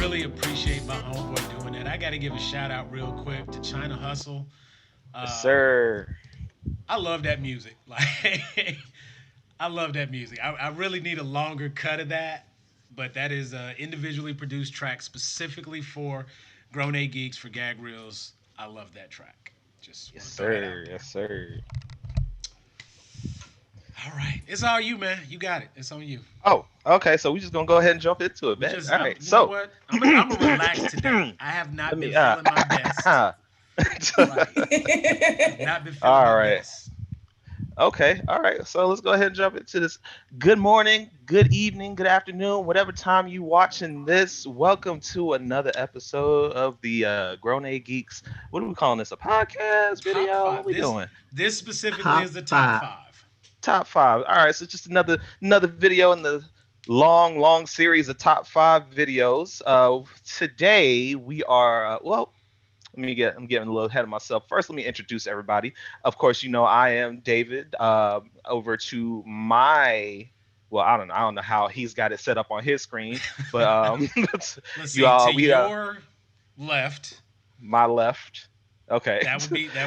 really appreciate my homeboy doing that. I got to give a shout out real quick to China Hustle. Yes, Um, sir. I love that music. Like, I love that music. I really need a longer cut of that, but that is an individually produced track specifically for Grown A Geeks for Gag Reels. I love that track. Just Yes, want to throw that out sir. there. Yes, sir. All right, it's all you, man. You got it. It's on you. Oh, okay. So we just gonna go ahead and jump into it, We man. just, All I'm, right. you know So what? I'm a relax let today. I have not been me. feeling my best. Right. I've not been feeling All my right. best. Okay. All right. So let's go ahead and jump into this. Good morning, good evening, good afternoon, whatever time you watching this. Welcome to another episode of the Grown A Geeks. What are we calling this? A podcast Top video? What five. we This doing? this specifically is Top the top five. five. Top five. All right, so just another video in the long series of top five videos. Today we are well. I'm getting a little ahead of myself. First, let me introduce everybody. Of course, you know I am David. Over to my well, I don't know how he's got it set up on his screen, but Let's you see. To all we your left, my left. Okay, that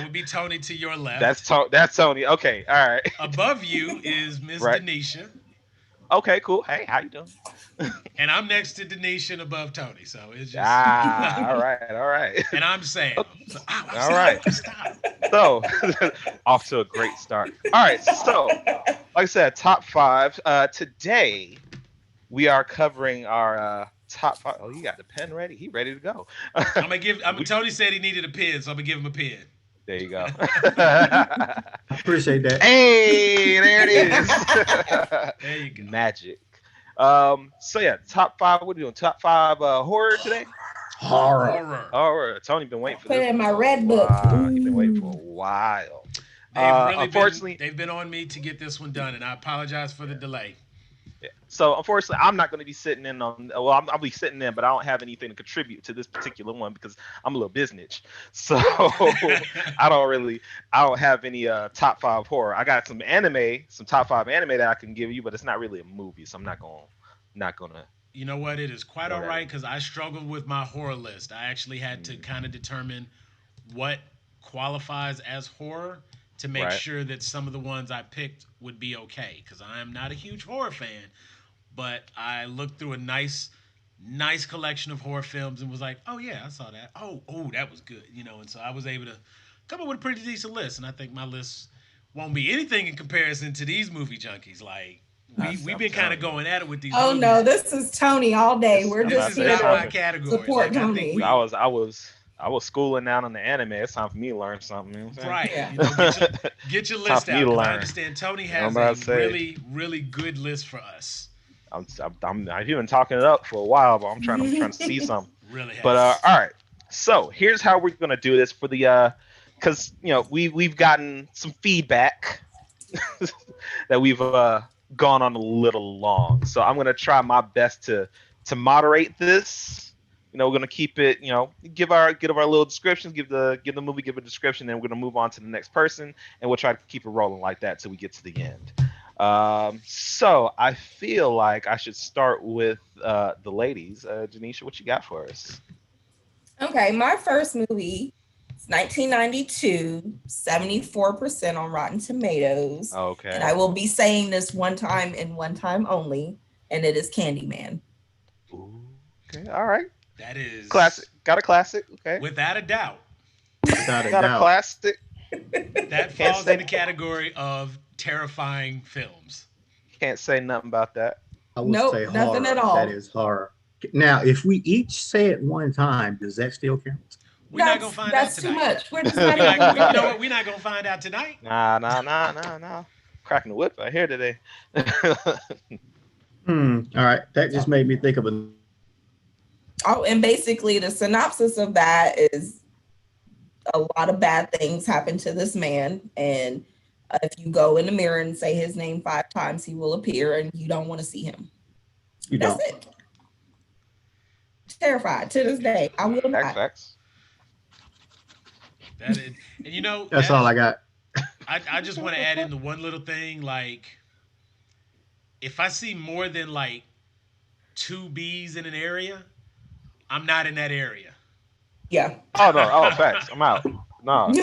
would be Tony. To your that's left, That's Tony. Okay, all right, above you is Miss right. Denisha, Okay, cool. Hey, how you doing? and I'm next to Denisha and above Tony. So it's just, Ah, all right. and I'm Sam. So All right. stop. So, off to a great start. All right. So, like I said, top five. Today we are covering our top five. Oh, you got the pen ready? He ready to go. I'm gonna give. we, Tony said he needed a pen, so I'm gonna give him a pen. there you go. I appreciate that. Hey, there it is. There you go. Magic. So yeah, top five. What are we doing? Top five horror today. Horror. Horror. Oh, Tony been waiting for Put this it in one my for a red book. while. He been waiting for a Ooh. while. They've really been. Unfortunately, They've been on me to get this one done, and I apologize for the delay. yeah. So unfortunately, I'm not going to be sitting in on. Well, I'll be sitting in, but I don't have anything to contribute to this particular one because I'm a little business. So I don't have any top five horror. I got some anime, some top five anime that I can give you, but it's not really a movie, so I'm not gonna You know what? It is quite throw all that right in because I struggled with my horror list. I actually had to there. kind of determine what qualifies as horror to make Right. sure that some of the ones I picked would be okay. Because I am not a huge horror fan, but I looked through a nice collection of horror films and was like, oh yeah, I saw that. Oh, that was good. And so I was able to come up with a pretty decent list. And I think my list won't be anything in comparison to these movie junkies. Like we've I'm been kind telling of you. going at it with these Oh no, movies. this is Tony all day. We're I'm This about just to is say here not to my something. category. support Like I think Tony. I was schooling down on the anime. It's time for me to learn something. You know what right. Yeah. Get your It's time list for me out to because I learn. understand Tony I'm has about a to say really good list for us. I've been talking it up for a while, but I'm trying to see something. Really But has. all right. So here's how we're gonna do this for the because we've gotten some feedback that we've gone on a little long. So I'm gonna try my best to moderate this. We're gonna keep it. Give our little descriptions. Give the movie. Give a description. Then we're gonna move on to the next person, and we'll try to keep it rolling like that till we get to the end. So I feel like I should start with the ladies. Janisha, what you got for us? Okay, my first movie is 1992, 74% on Rotten Tomatoes. And Okay. I will be saying this one time and one time only, and it is Candyman. Ooh, okay. All right. That Classic. is Got a classic. Okay. without a doubt. Without a Got a doubt. classic. That Can't falls in say the category of terrifying films. can't say nothing about that. I would Nope, say nothing at horror. That all. is horror. Now, if we each say it one time, does that still count? We're not gonna find out That's too tonight. much. We're just not even gonna You go know what? there. We're not gonna find out tonight. Nah. Cracking the whip right here today. All right. That just made me think of a. Oh, and basically the synopsis of that is a lot of bad things happen to this man, and if you go in the mirror and say his name 5 times, he will appear, and you don't want to see him. You That's don't. it. Terrified to this day. I will not. Facts. That is, and That's all I got. I just want to add in the one little thing. Like, if I see more than like two bees in an area, I'm not in that area. Yeah. Oh no. Oh, facts. I'm out. Nah.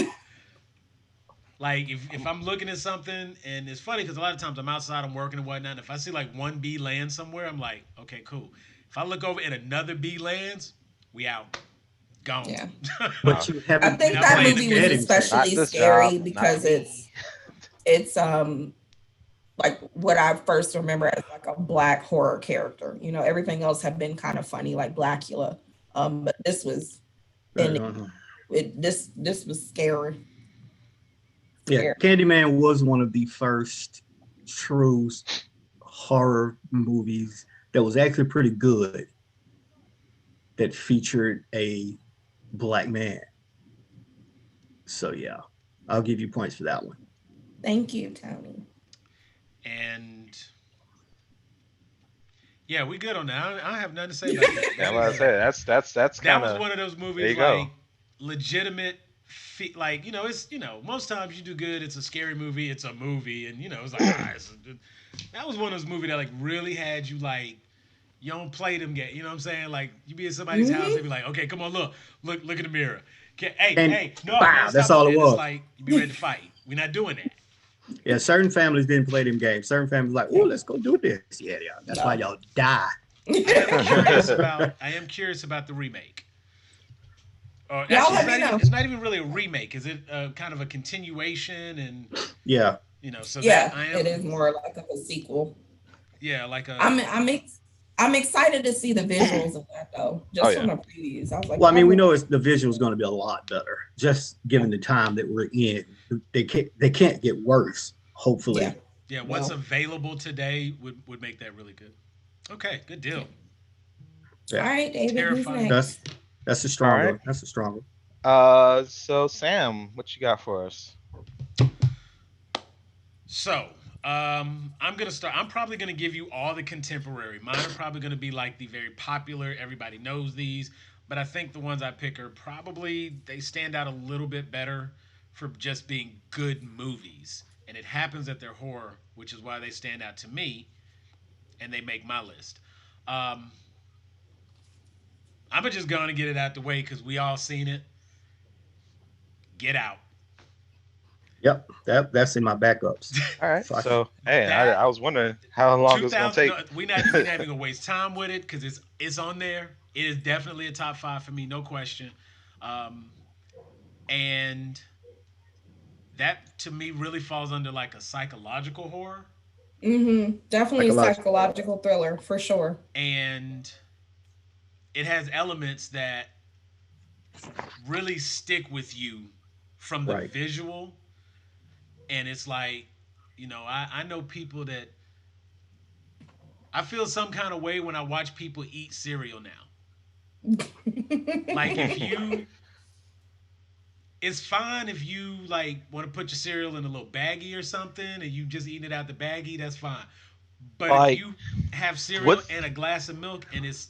Like if I'm looking at something and it's funny because a lot of times I'm outside, I'm working and whatnot. And if I see like one bee land somewhere, I'm like, okay, cool. If I look over and another bee lands, we out, gone. Yeah. Nah. But you I haven't We're think not mentioned that the playing the movie was game. setting for it. Not especially this job. scary Not because me. it's like what I first remember as like a black horror character. You know, everything else had been kind of funny, like Blackula. But this was and Uh, this was scary. yeah, Scary. Candyman was one of the first true horror movies that was actually pretty good that featured a black man. So yeah, I'll give you points for that one. Thank you, Tony. And yeah, we good on that. I have nothing to say about that. Yeah, That I'm about to is say that's that kind was of one of those there movies you go. like legitimate. Like it's most times you do good. It's a scary movie. It's a movie, and it's like that was one of those movies that like really had you like you don't play them game. You know what I'm saying? Like you be at somebody's house, they Hmm. be like, okay, come on, look in the mirror. Okay, hey, And hey, no, man, wow, that's stop it. all it And it's was. like you be ready to fight. We're not doing that. Yeah, certain families didn't play them games. Certain families like, oh, Yeah. let's go do this. Yeah, yeah. That's why No. y'all die. I am curious about the remake. Or Y'all actually, let me know. it's not even really a remake. Is it kind of a continuation? And Yeah. so that Yeah, I it am, is more like of a sequel. yeah, like a I'm excited to see the visuals of that though, Oh just from yeah. the previews. I was like, Well, I y'all mean, we look. know the visual is going to be a lot better, just given the time that we're in. They can't get worse. Yeah. Hopefully. yeah. What's No. available today would make that really good. Okay, good deal. Yeah. All Yeah. right, David, who's Terrifying That's next? movie. that's a All stronger right. one. That's a stronger. So Sam, what you got for us? So, I'm gonna start. I'm probably gonna give you all the contemporary. Mine are probably gonna be like the very popular. Everybody knows these, but I think the ones I pick are probably they stand out a little bit better for just being good movies. And it happens that they're horror, which is why they stand out to me and they make my list. Um, I'm just gonna get it out the way because we all seen it. Get Out. Yep. That's in my backups. All right. So I can, So hey, I That was wondering how long it was gonna 2000. take. No, we not even gonna waste time with it because it's on there. It is definitely a top five for me, no question. Um, and that to me really falls under like a psychological horror, Definitely psychological. psychological thriller for sure. and it has elements that really stick with you from the Right. visual. And it's like, I know people that I feel some kind of way when I watch people eat cereal now. Like if you it's fine if you like want to put your cereal in a little baggie or something and you just eating it out the baggie, that's fine. But if Like you have cereal what's and a glass of milk and it's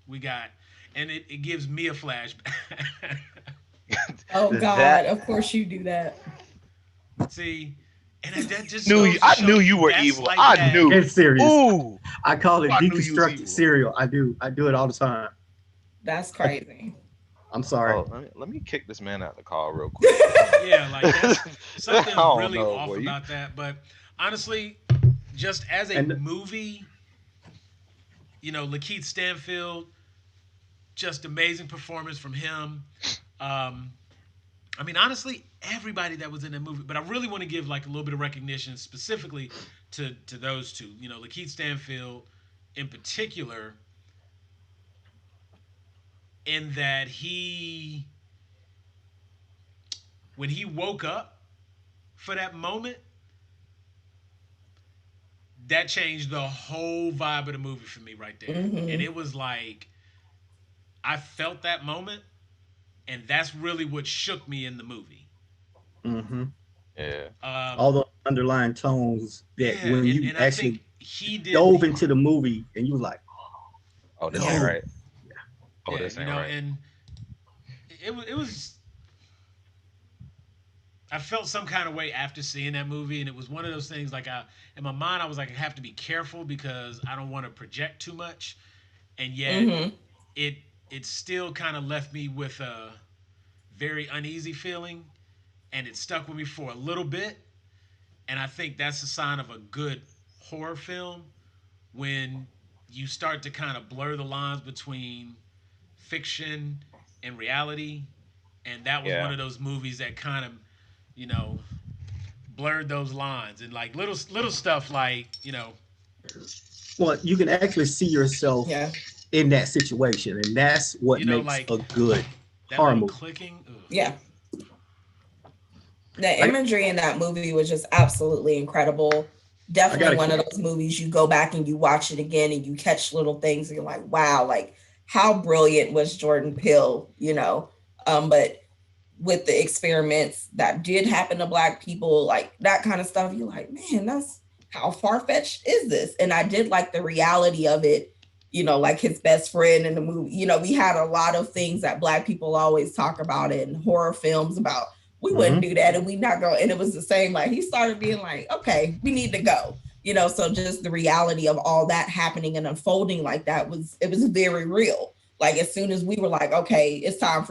we got and it gives me a flashback. Oh that God, of course you do that. See, and that just knew you, goes to I show knew you you were that's evil. like I that. knew. Get serious. Ooh, I call it I knew you was deconstructed evil. cereal. I do. I do it all the time. That's crazy. I'm sorry. Oh, let me kick this man out the car real quick. Yeah, like that's I something's don't really know, off boy. You, about that. But honestly, just as a And movie, Lakeith Stanfield, just amazing performance from him. Um, I mean, honestly, everybody that was in that movie, but I really want to give like a little bit of recognition specifically to those two. Lakeith Stanfield in particular, in that when he woke up for that moment, that changed the whole vibe of the movie for me right there. And Hmm. it was like I felt that moment, and that's really what shook me in the movie. hmm yeah. all Um, the underlying tones that yeah, when you and I actually think he did. dove into the movie and you was like, Oh, this ain't Yeah. no. right. Oh, Yeah, this ain't right. and it was. I felt some kind of way after seeing that movie, and it was one of those things. Like in my mind, I was like, I have to be careful because I don't want to project too much, and yet Hmm. it it still kind of left me with a very uneasy feeling, and it stuck with me for a little bit. And I think that's a sign of a good horror film when you start to kind of blur the lines between fiction and reality. And that was one Yeah. of those movies that kind of, you know, blurred those lines, and like little stuff like, Well, you can actually see yourself Yeah. in that situation, and that's what makes like a good that horror little movie. clicking. Ugh. Yeah. The I, imagery in that movie was just absolutely incredible. I Definitely got one a of those movies you go back and you watch it again and you catch little things and you're like, wow, like how brilliant was Jordan Peele. But with the experiments that did happen to Black people, like that kind of stuff, you're like, man, that's how far-fetched is this? And I did like the reality of it, like his best friend in the movie. We had a lot of things that Black people always talk about in horror films about we wouldn't Mhm. do that and we not go. And it was the same, like he started being like, okay, we need to go. So just the reality of all that happening and unfolding like that was very real. Like as soon as we were like, okay, it's time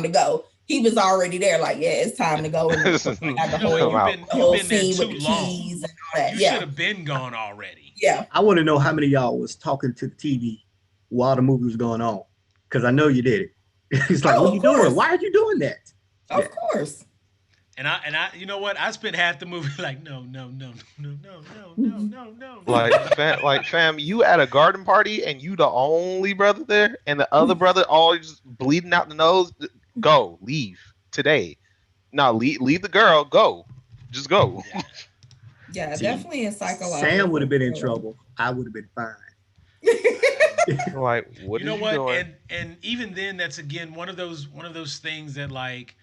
to go, he was already there. Like, yeah, it's time to go. And of course, I had the You know what? Come whole out. the You've whole been there scene with too the long. keys and all that. You should Yeah, have been gone already. yeah, I want to know how many of y'all was talking to the TV while the movie was going on, because I know you did it. It's like, oh, what are of you doing? course, Why are you doing that? Yeah. of course. And I, you know what? I spent half the movie like, no, no, no, no, no, no, no, no, no, Like no. fam, you at a garden party and you the only brother there, and the other brother always bleeding out the nose. Go, leave today. No, leave the girl. Go, just go. Yeah. Yeah, See, definitely a Sam would have psychological been in thriller. trouble. I would have been fine. Like, what You know is you what? doing? And even then, that's again one of those things that like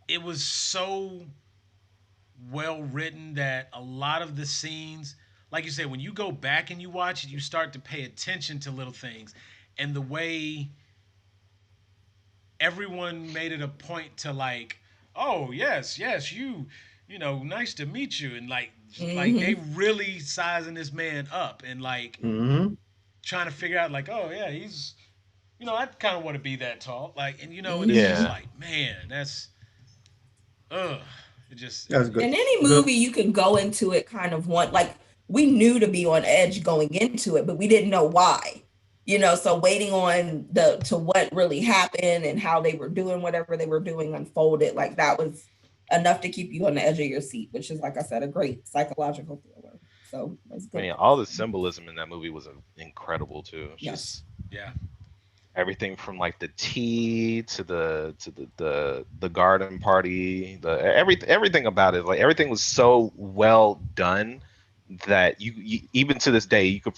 it was so well written that a lot of the scenes, like you said, when you go back and you watch it, you start to pay attention to little things, and the way everyone made it a point to like, oh yes, yes, nice to meet you, and like they Hmm. really sizing this man up and like Hmm. trying to figure out like, oh yeah, he's, I kind of want to be that tall, like, and it's just Hmm. Yeah, like, man, that's, ugh, it just, That was good. In any Good. movie, you can go into it kind of like we knew to be on edge going into it, but we didn't know why. So waiting on the to what really happened and how they were doing whatever they were doing unfolded, like that was enough to keep you on the edge of your seat, which is, like I said, a great psychological thriller. So that's good. man, all the symbolism in that movie was incredible too. It's Yes. just yeah. everything from like the tea to the garden party, everything about it. Like everything was so well done that you even to this day you could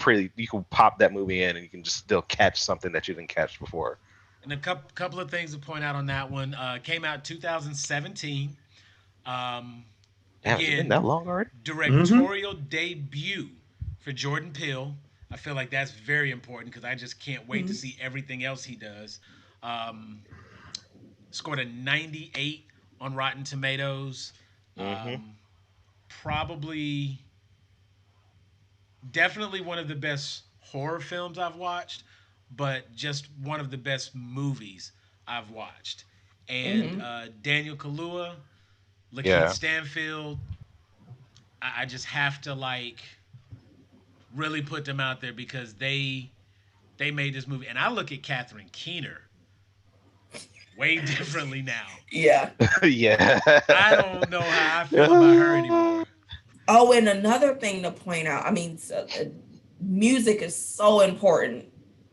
pop that movie in and you can just still catch something that you didn't catch before. And a couple of things to point out on that one. Came out 2017. Um, Damn, has it been Again, that long already? Hmm. directorial debut for Jordan Peele. I feel like that's very important because I just can't wait to Mhm. see everything else he does. Um, Scored a 98 on Rotten Tomatoes. Mm-hmm. Probably, definitely one of the best horror films I've watched, but just one of the best movies I've watched. And Mhm. Daniel Kaluuya, Lakeith Yeah. Stanfield, I just have to like really put them out there because they made this movie. And I look at Catherine Keener way differently now. Yeah. Yeah. I don't know how I feel about her anymore. Oh, and another thing to point out, I mean, music is so important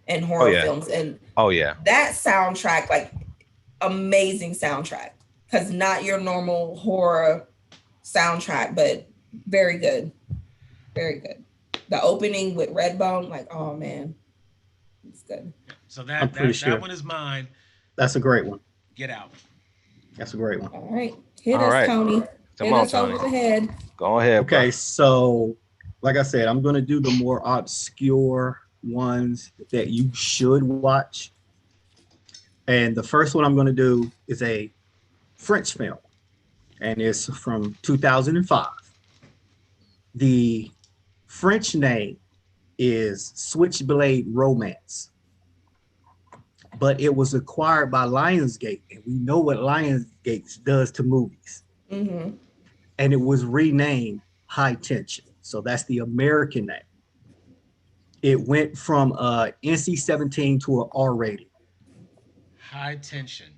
in Oh horror yeah. films, and Oh yeah. that soundtrack, like amazing soundtrack, because not your normal horror soundtrack, but very good, very good. The opening with Redbone, like, oh man, it's good. So I'm that pretty that that sure one is mine. that's a great one. Get out. That's a great one. All right, hit All us, right. Tony. Come Hit on, us Tony. over the head. Go ahead, bro. Okay, so like I said, I'm going to do the more obscure ones that you should watch. And the first one I'm going to do is a French film, and it's from 2005. The French name is Switchblade Romance, but it was acquired by Lionsgate, and we know what Lionsgate does to movies. Mm-hmm. And it was renamed High Tension. So that's the American name. It went from NC-17 to an R rating. High Tension.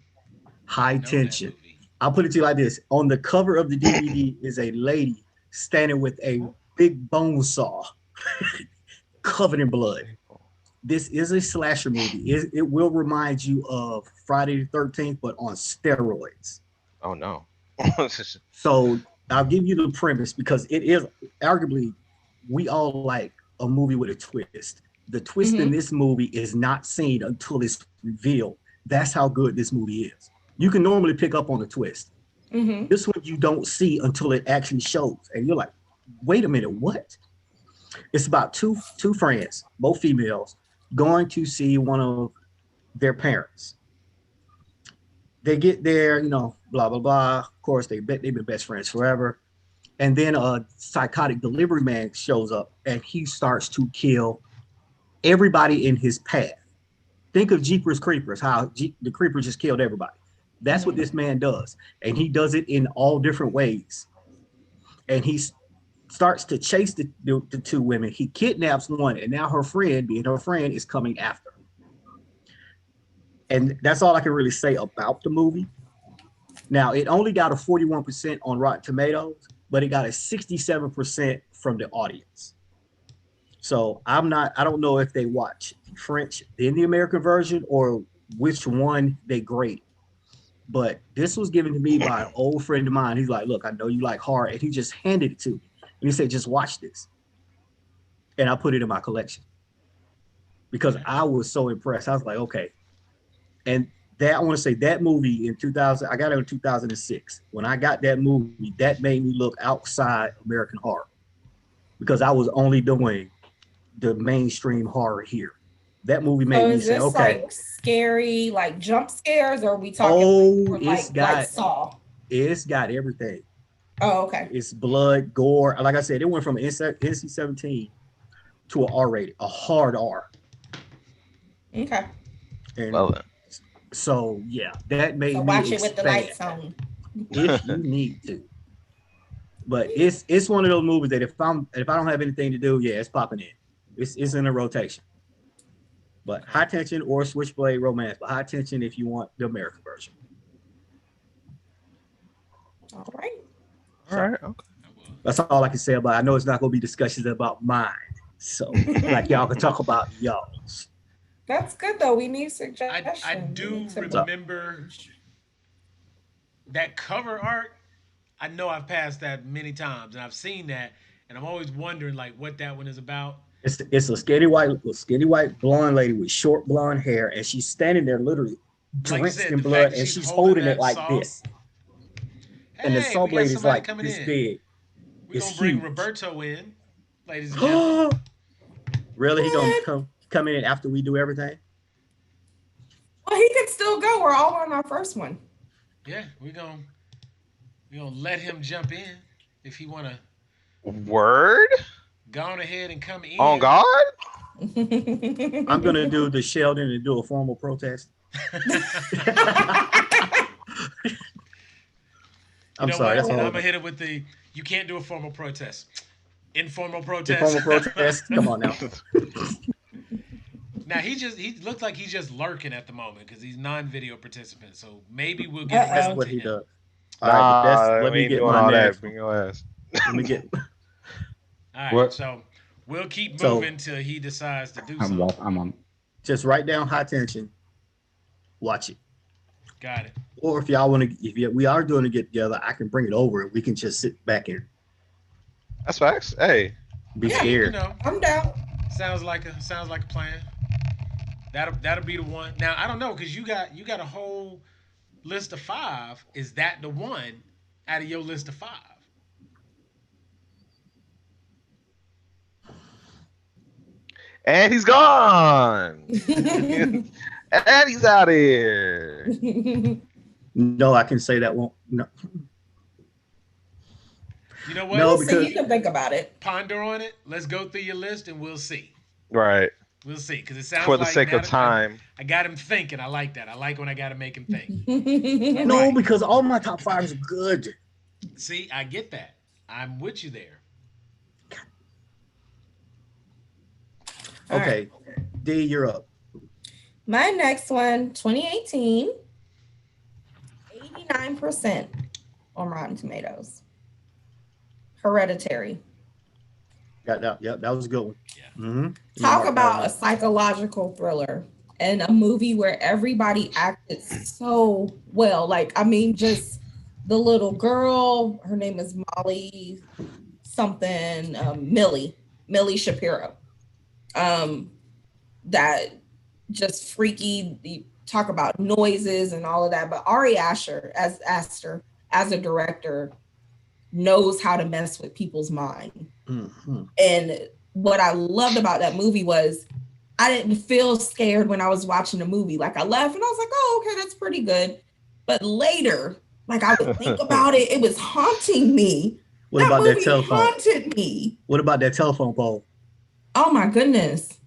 High Didn't know that Tension. movie. I'll put it to you like this. On the cover of the DVD is a lady standing with a big bone saw covered in blood. This is a slasher movie. It will remind you of Friday the 13th, but on steroids. Oh no. So I'll give you the premise because it is arguably, we all like a movie with a twist. The twist in this movie is not seen until it's revealed. That's how good this movie is. You can normally pick up on a twist. Mm-hmm. This one you don't see until it actually shows. And you're like, wait a minute, what? It's about two friends, both females, going to see one of their parents. They get there, blah, blah, blah. Of course, they've been best friends forever. And then a psychotic delivery man shows up and he starts to kill everybody in his path. Think of Jeepers Creepers, how the Creeper just killed everybody. That's what this man does. And he does it in all different ways. And he starts to chase the two women. He kidnaps one, and now her friend, being her friend, is coming after. And that's all I can really say about the movie. Now, it only got a 41% on Rotten Tomatoes, but it got a 67% from the audience. So I don't know if they watch the French, then the American version, or which one they grade. But this was given to me by an old friend of mine. He's like, look, I know you like horror. And he just handed it to me. And he said, just watch this. And I put it in my collection because I was so impressed. I was like, okay. And I want to say that movie in 2000, I got it in 2006. When I got that movie, that made me look outside American horror because I was only doing the mainstream horror here. That movie made me say, okay. Like scary, like jump scares, or are we talking like Saw? It's got everything. Oh, okay. It's blood, gore. Like I said, it went from NC-17 to an R rated, a hard R. Okay. And well then. So yeah, that made me watch it with the lights on if you need to. But it's one of those movies that if I don't have anything to do, yeah, it's popping in. It's in a rotation. But High Tension or Switchblade Romance, but High Tension if you want the American version. All right. All right. Okay. That's all I can say about it. I know it's not going to be discussions about mine. So like y'all can talk about y'all's. That's good though. We need suggestions. I do remember that cover art. I know I've passed that many times and I've seen that, and I'm always wondering like what that one is about. It's a skinny white blonde lady with short blonde hair, and she's standing there literally drenched in blood, and she's holding it like this. Hey, and the saw blade is like this big. We're gonna bring Roberto in, ladies and gentlemen. Really? He gonna come in after we do everything? Well, he can still go. We're all on our first one. Yeah, we're gonna let him jump in if he wanna. Word? Go on ahead and come in. On God? I'm gonna do the Sheldon and do a formal protest. I'm sorry. That's I'm gonna hit it with the. You can't do a formal protest. Informal protest. Informal protest. Come on now. Now he looks like he's just lurking at the moment because he's non-video participant. So maybe we'll get around That's what to he him. does. All right, let me get my next. Bring your ass. Let me get. All right, so we'll keep moving till he decides to do something. I'm on. Just write down High Tension. Watch it. Got it. Or if y'all want to, we are doing to get together, I can bring it over and we can just sit back and. That's facts. Hey. Be scared. I'm down. Sounds like a plan. That'll be the one. Now I don't know because you got a whole list of 5. Is that the one out of your list of 5? And he's gone. And he's out here. No, I can say that won't. No. You know what? No, because you can think about it. Ponder on it. Let's go through your list and we'll see. Right. We'll see, because it sounds For the like sake now of that time. I got him thinking. I like that. I like when I got to make him think. All No, right. because all my top fives are good. See, I get that. I'm with you there. All right. Okay, D, you're up. My next one, 2018, 89% on Rotten Tomatoes. Hereditary. Got that. Yep, that was a good one. Yeah. Mm-hmm. Talk about a psychological thriller and a movie where everybody acted so well. Like, I mean, just the little girl, her name is Molly something, Millie Shapiro. That just freaky. You talk about noises and all of that, but Ari Aster as a director knows how to mess with people's mind. Mm-hmm. And what I loved about that movie was I didn't feel scared when I was watching the movie. Like I left and I was like, oh, okay, that's pretty good. But later, like I would think about it, it was haunting me. What That about that movie telephone? haunted me. What about that telephone pole? Oh my goodness.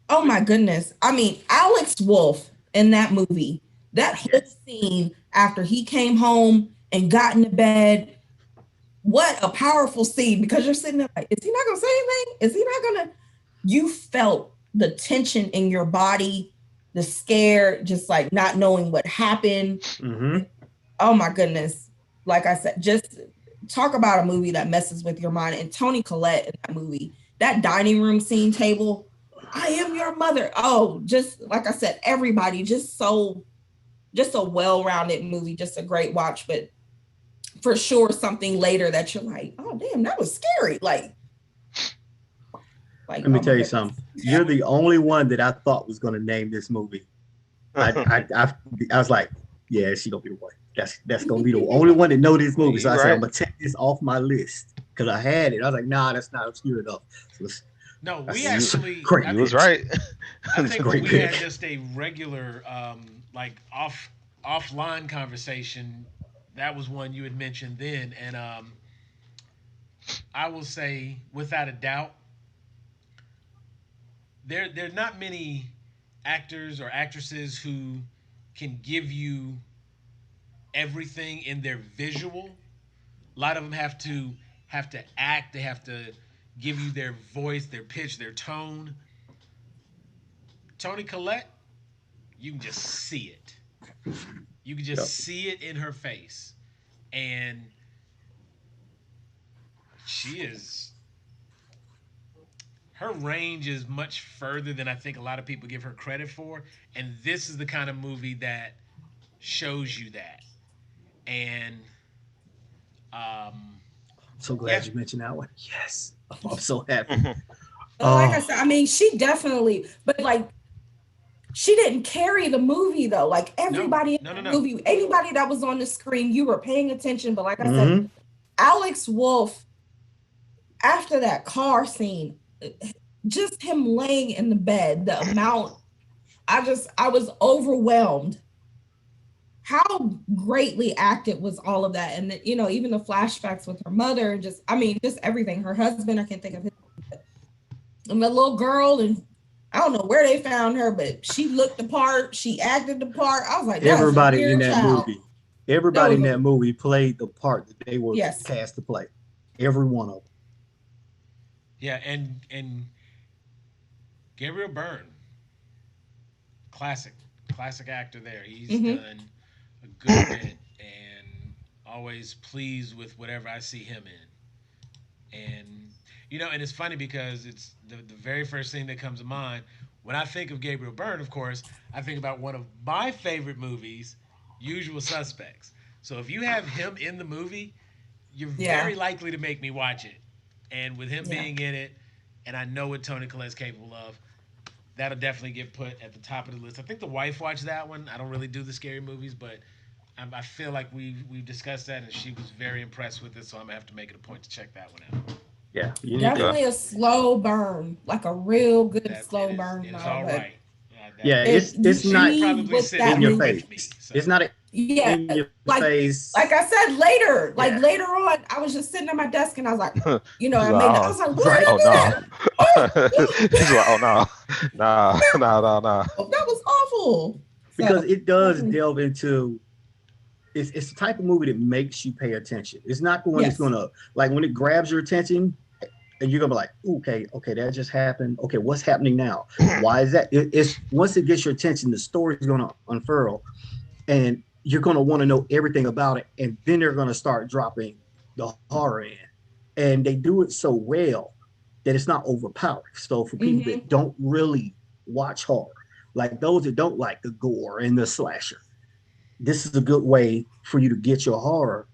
Oh my goodness. I mean, Alex Wolff in that movie, that whole scene after he came home and got into bed, what a powerful scene, because you're sitting there like, is he not going to say anything? Is he not going to? You felt the tension in your body, the scare, just like not knowing what happened. Mm-hmm. Oh my goodness. Like I said, just talk about a movie that messes with your mind. And Toni Collette in that movie, that dining room scene table, I am your mother. Oh, just like I said, everybody just a well-rounded movie, just a great watch, but for sure something later that you're like, oh damn, that was scary. Like Let me oh tell you goodness. something. You're the only one that I thought was going to name this movie. I was like, yeah, she gonna be the one. That's gonna be the only one that know this movie. So I said, I'm gonna take this off my list because I had it. I was like, nah, that's not obscure enough. So No, we that's actually. great. You was right. I think Great we pick. had just a regular, like offline conversation. That was one you had mentioned then, and I will say without a doubt, there're not many actors or actresses who can give you everything in their visual. A lot of them have to act. They have to give you their voice, their pitch, their tone. Toni Collette, you can just see it. You can just Yep. see it in her face, and she is. Her range is much further than I think a lot of people give her credit for, and this is the kind of movie that shows you that. And I'm so glad yeah, you mentioned that one. Yes. I'm so happy. But like I said, I mean, she definitely, but like she didn't carry the movie though. Like everybody in the movie, anybody that was on the screen, you were paying attention. But like I said, Alex Wolff, after that car scene, just him laying in the bed, the amount, I was overwhelmed. How greatly acted was all of that. And even the flashbacks with her mother, and just everything. Her husband, I can't think of his name, and the little girl, and I don't know where they found her, but she looked the part, she acted the part. I was like, that's Everybody a in weird that child. movie, everybody in that movie played the part that they were Yes. cast to play. Every one of them. yeah, and Gabriel Byrne, classic actor there. He's done a good bit, and always pleased with whatever I see him in. And and it's funny because it's the very first thing that comes to mind when I think of Gabriel Byrne. Of course, I think about one of my favorite movies, Usual Suspects. So if you have him in the movie, you're very likely to make me watch it. And with him being in it, and I know what Toni Collette's capable of, that'll definitely get put at the top of the list. I think the wife watched that one. I don't really do the scary movies, but I feel like we've discussed that, and she was very impressed with it. So I'm gonna have to make it a point to check that one out. Yeah, you need Definitely a slow burn, like a real good slow burn. It is all right. Yeah, it's not probably sit in your with face. me, so. It's not Yeah, in your like face. like I said later, like Yeah, later on, I was just sitting at my desk and I was like, She's I like, made, I oh, was like, where did right. oh I no. do that? Oh, She's like, oh no, nah, nah, nah, nah. that was awful. So Because it does definitely, delve into it's the type of movie that makes you pay attention. It's not the one that's yes. gonna like when it grabs your attention and you're gonna be like, okay, okay, that just happened. Okay, what's happening now? Why is that? It's once it gets your attention, the story's gonna unfurl, and you're gonna want to know everything about it, and then they're gonna start dropping the horror in, and they do it so well that it's not overpowering. So for people Mm-hmm. that don't really watch horror, like those that don't like the gore and the slasher, this is a good way for you to get your horror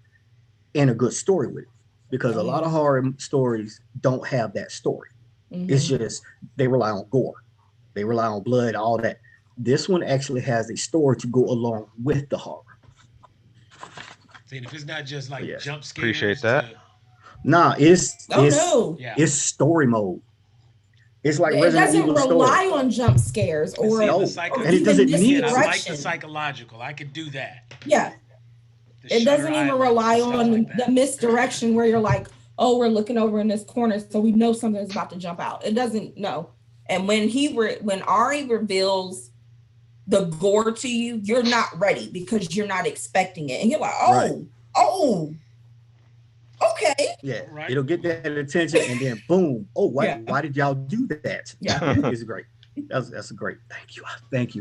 and a good story with it. Because Oh a lot yeah. of horror stories don't have that story. It's Mm-hmm. just they rely on gore, they rely on blood, all that. This one actually has a story to go along with the horror. See, if it's not just So like yes, jump Appreciate scares that. to nah, Oh no. yeah. it's story mode. It's like It Resident doesn't Evil story. rely on jump scares And see, No, or and it even doesn't again, need I to. like the misdirection. psychological. I could do that. Yeah. The It Shutter doesn't even Islands and rely stuff like on the that. misdirection where you're like, oh, we're looking over in this corner, so we know something's about to jump out. It doesn't no. And when Ari reveals the gore to you, you're not ready because you're not expecting it. And you're like, Right. oh, okay. Yeah. Right. It'll get that attention and then boom. Oh, Yeah. why did y'all do that? Yeah. It's great. That's a great. Thank you. Thank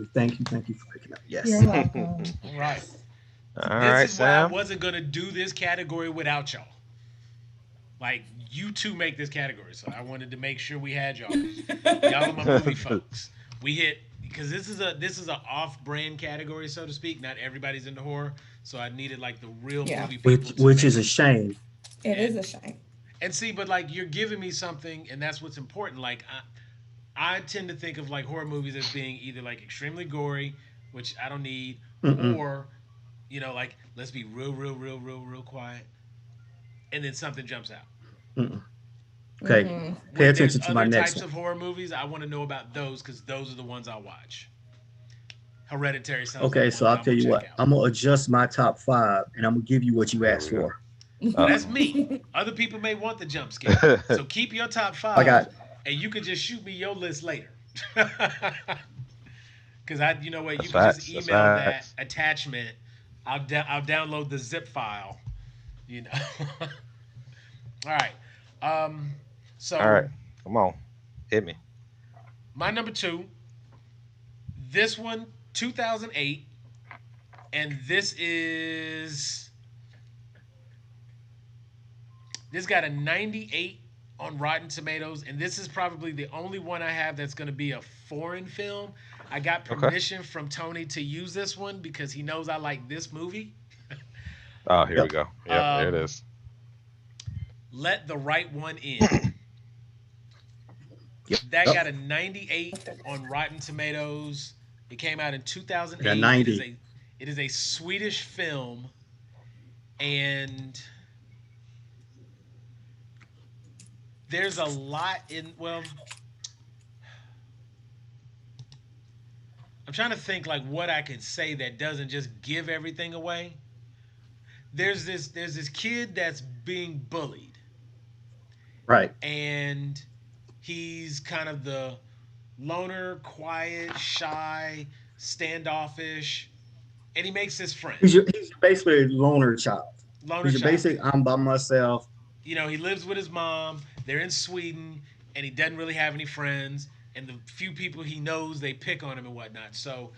you for picking up. You're Yes. welcome. Right. All This right, is why I Sam. wasn't gonna do this category without y'all. Like you two make this category, so I wanted to make sure we had y'all because y'all are my movie folks. We hit because this is a off-brand category, so to speak. Not everybody's into horror, so I needed like the real Yeah. movie people to Which is make a it. shame. It is And a shame. and see, but like you're giving me something, and that's what's important. Like I tend to think of like horror movies as being either like extremely gory, which I don't need, Mm-mm, or like let's be real, real, real, real, real quiet, and then something jumps out. mm-mm. Okay. Mm-hmm. Pay When there's attention to my other next types one. of horror movies, I want to know about those because those are the ones I watch. Hereditary sounds like Okay, one so that I'll I'm tell gonna you check what. out. I'm gonna adjust my top five, and I'm gonna give you what you Here asked we go. for. Well, Uh that's me. Other people may want the jump scare, oh. so keep your top I five, got. and you can just shoot me your list later. Because you know what, That's you can just facts. That's email that facts. attachment. I'll download the zip file. You know. All right. Um. All right. So Come on. Hit me. my number two, this one, 2008, and this got a 98 on Rotten Tomatoes, and this is probably the only one I have that's going to be a foreign film. I got Okay. permission from Tony to use this one because he knows I like this movie. Oh, here we Yep. go. Yep, there it Um, is. Let the Right One In. That Yep. got a 98 on Rotten Tomatoes. It came out in I got 2008. It is 90. a Swedish film, and there's a lot in. Well, I'm trying to think like what I could say that doesn't just give everything away. There's this kid that's being bullied, Right. and he's kind of the loner, quiet, shy, standoffish, and he makes his friend, He's basically a loner child. loner He's your child. basic. I'm by myself. He lives with his mom. They're in Sweden, and he doesn't really have any friends. And the few people he knows, they pick on him and whatnot. So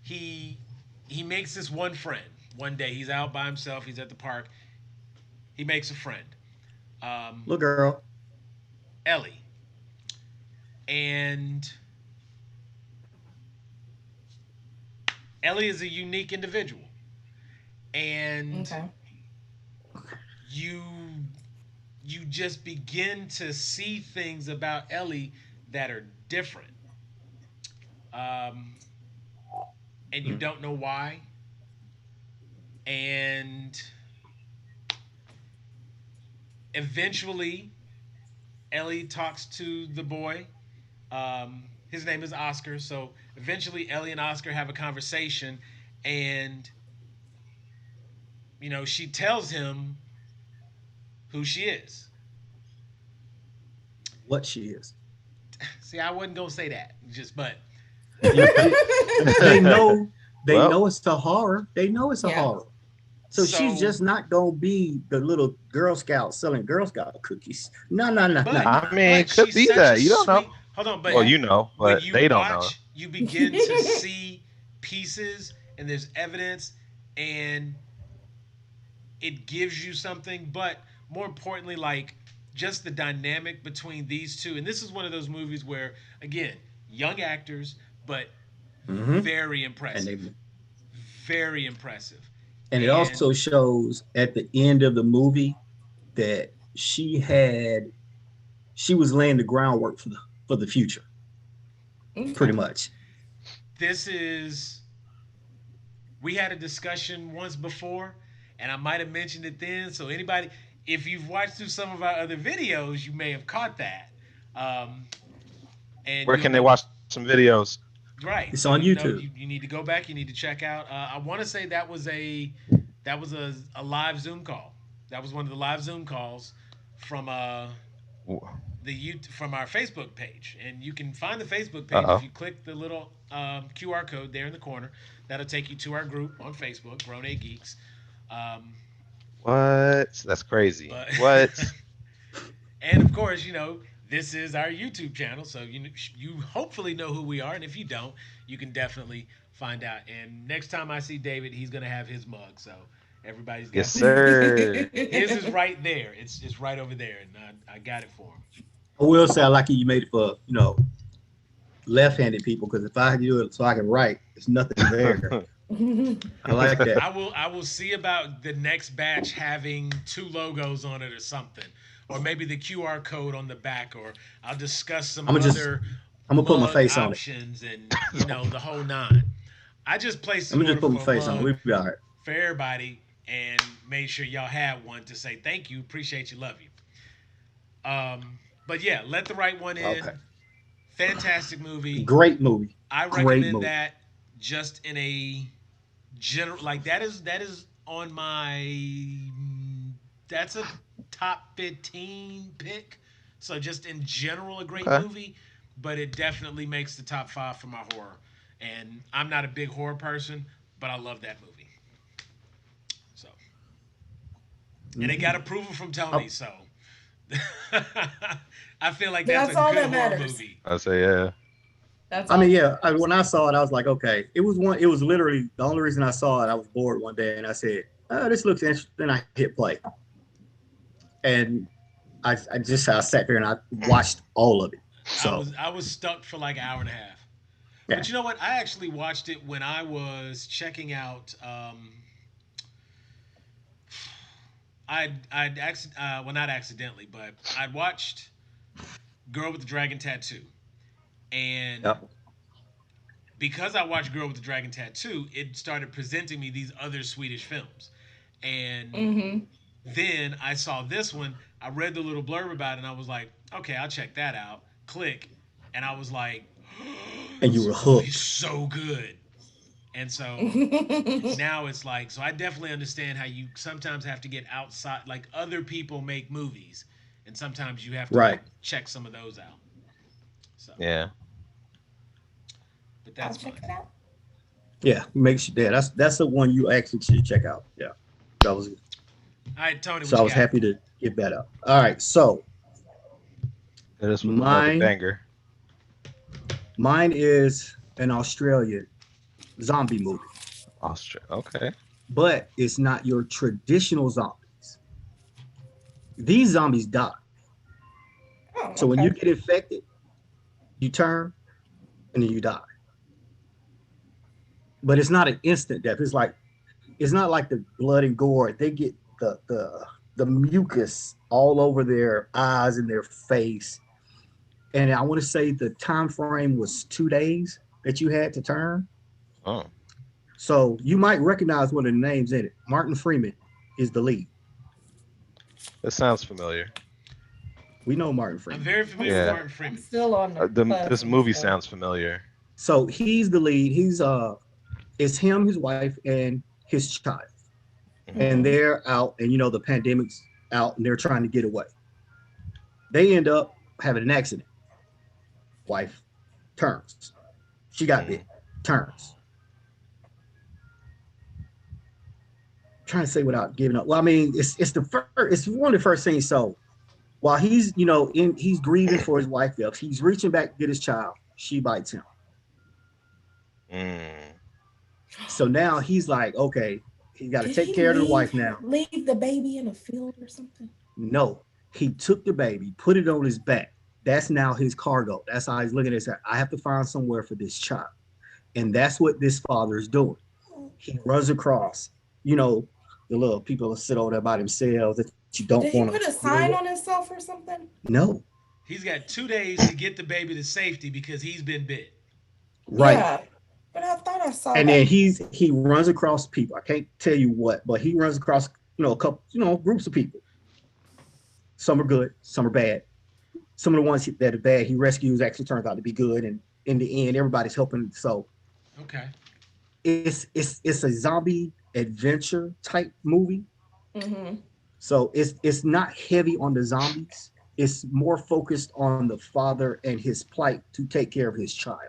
he he makes this one friend. One day he's out by himself. He's at the park. He makes a friend, um, Little girl. Ellie, and Ellie is a unique individual, and Okay. you you just begin to see things about Ellie that are different. Um, and you Mm. don't know why. And eventually, Ellie talks to the boy. His name is Oscar. So eventually, Ellie and Oscar have a conversation, and she tells him who she is. What she is. See, I wasn't gonna say that, just but You, they know they Well, know it's a horror. They know it's a Yeah. horror. So she's so, just not gonna be the little Girl Scout selling Girl Scout cookies. No, no, no, no, but no. I mean, but could she's be such a that. You don't know. sweet. Hold on, but Well, Yeah. you know, when but you they don't know. watch, you begin to see pieces, and there's evidence, and it gives you something. But more importantly, like just the dynamic between these two. And this is one of those movies where, again, young actors, but Hmm. very And they impressive, very impressive, and it and also shows at the end of the movie that she was laying the groundwork for the future, Okay. pretty much. this is we had a discussion once before, and I might have mentioned it then. So anybody, if you've watched through some of our other videos, you may have caught that, um, and Where you'll can they know. watch some videos? Right. It's So on you know YouTube. you need to go back. You need to check out. I want to say that was a live Zoom call. That was one of the live Zoom calls from from our Facebook page, and you can find the Facebook Uh page if oh. you click the little QR code there in the corner. That'll take you to our group on Facebook, Grown A Geeks. Um, What? That's crazy. but What? and of course, this is our YouTube channel, so you hopefully know who we are, and if you don't, you can definitely find out. And next time I see David, he's gonna have his mug, so everybody's Yes, got theirs. sir. His is right there. It's right over there, and I got it for him. I will say I like it you made it for, left-handed people because if I do it so I can write, there's nothing there. I like that. I will see about the next batch having two logos on it or something, or maybe the QR code on the back, or I'll discuss some I'm gonna just other I'm gonna put my mug face on it. options and the whole nine. I just placed I'm an gonna just order put my for a face on it. mug We'll be all right. for everybody and made sure y'all had one to say thank you, appreciate you, love you. But yeah, Let the Right One Okay. In. Fantastic movie. Great movie. I Great recommend movie. that just in a general, like that is on my that's a top 15 pick. So just in general, a great Okay. movie, but it definitely makes the top 5 for my horror. And I'm not a big horror person, but I love that movie. So, and it got Mhm. approval from Tony. Oh, So I feel like that's a That's all good that horror matters. movie. I say yeah. That's I all mean, that yeah. matters. When I saw it, I was like, okay. It was literally the only reason I saw it. I was bored one day, and I said, "Oh, this looks interesting." I hit play, and I sat there and I watched all of it. I So was I was stuck for like an hour and a half. yeah. But you know what? I actually watched it when I was checking out. Well, not accidentally, but I watched Girl with the Dragon Tattoo, and Yep. because I watched Girl with the Dragon Tattoo, it started presenting me these other Swedish films, and Mm-hmm. then I saw this one. I read the little blurb about it, and I was like, okay, I'll check that out. Click, and I was like, And you this were movie's hooked. so good. And so now it's like, so I definitely understand how you sometimes have to get outside, like other people make movies, and sometimes you have to like Right. check some of those out. So, Yeah. but I'll that's check mine. it out. Yeah. Makes you yeah. That's the one you actually should check out. Yeah. That was All right, Tony, so what I you was got? happy to get that up. All right. So This was another mine banger. mine is an Australian zombie movie, Austria. Okay. but it's not your traditional zombies. These zombies die. Oh, So when you okay. get infected, you turn and then you die. But it's not an instant death. It's not like the blood and gore. They get the mucus all over their eyes and their face. And I want to say the time frame was 2 days that you had to turn. Oh, So you might recognize one of the names in it. Martin Freeman is the lead. that sounds familiar. We know Martin I'm Freeman. very I'm familiar with Yeah. still Martin I'm Freeman. still on the This cusp and movie stuff. sounds familiar. So he's the lead. It's him, his wife, and his child. and Mhm. they're out, and the pandemic's out, and they're trying to get away. They end up having an accident. Wife turns. She got bit. Mhm. Turns. Trying to say without giving up. Well, I mean, it's one of the first things. So while he's he's grieving for his wife death, he's reaching back to get his child. She bites him. Mm. So now he's like, okay, he got to Did take he care of the wife now. leave the baby in a field or something? No, he took the baby, put it on his back. That's now his cargo. That's how he's looking at it. I have to find somewhere for this child. And that's what this father is doing. He runs across, the little people that sit over there by themselves that you don't Did he want put a to deal sign with. on himself or something? No, He's got 2 days to get the baby to safety because he's been bit. right. Yeah, but I thought I saw And that. then he runs across people. I can't tell you what, but he runs across, a couple, groups of people. Some are good, some are bad. Some of the ones that are bad, he rescues actually turns out to be good. And in the end, everybody's helping. So Okay. it's a zombie adventure type movie. Mm-hmm. So it's not heavy on the zombies. It's more focused on the father and his plight to take care of his child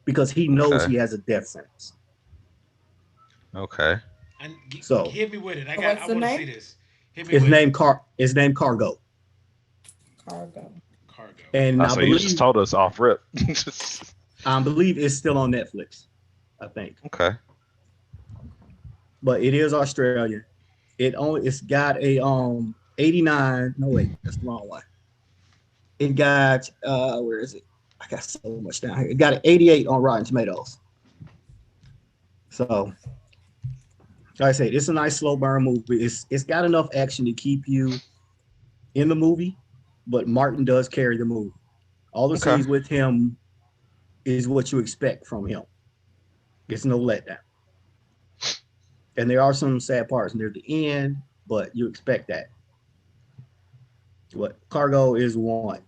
because he knows Okay. he has a death sentence. Okay. And So hit me with it. What's I the want to see name? this. Hit me it's with it. named Cargo. Cargo. Cargo. And Oh, so you just told us off rip. I believe it's still on Netflix, I think. Okay. But it is Australian. It's got a 89. No wait, that's the wrong one. It got where is it? I got so much down here. It got an 88 on Rotten Tomatoes. So like I said, it's a nice slow burn movie. It's got enough action to keep you in the movie, but Martin does carry the movie. All the Okay. scenes with him is what you expect from him. It's no letdown. And there are some sad parts near the end, but you expect that. What Cargo is one.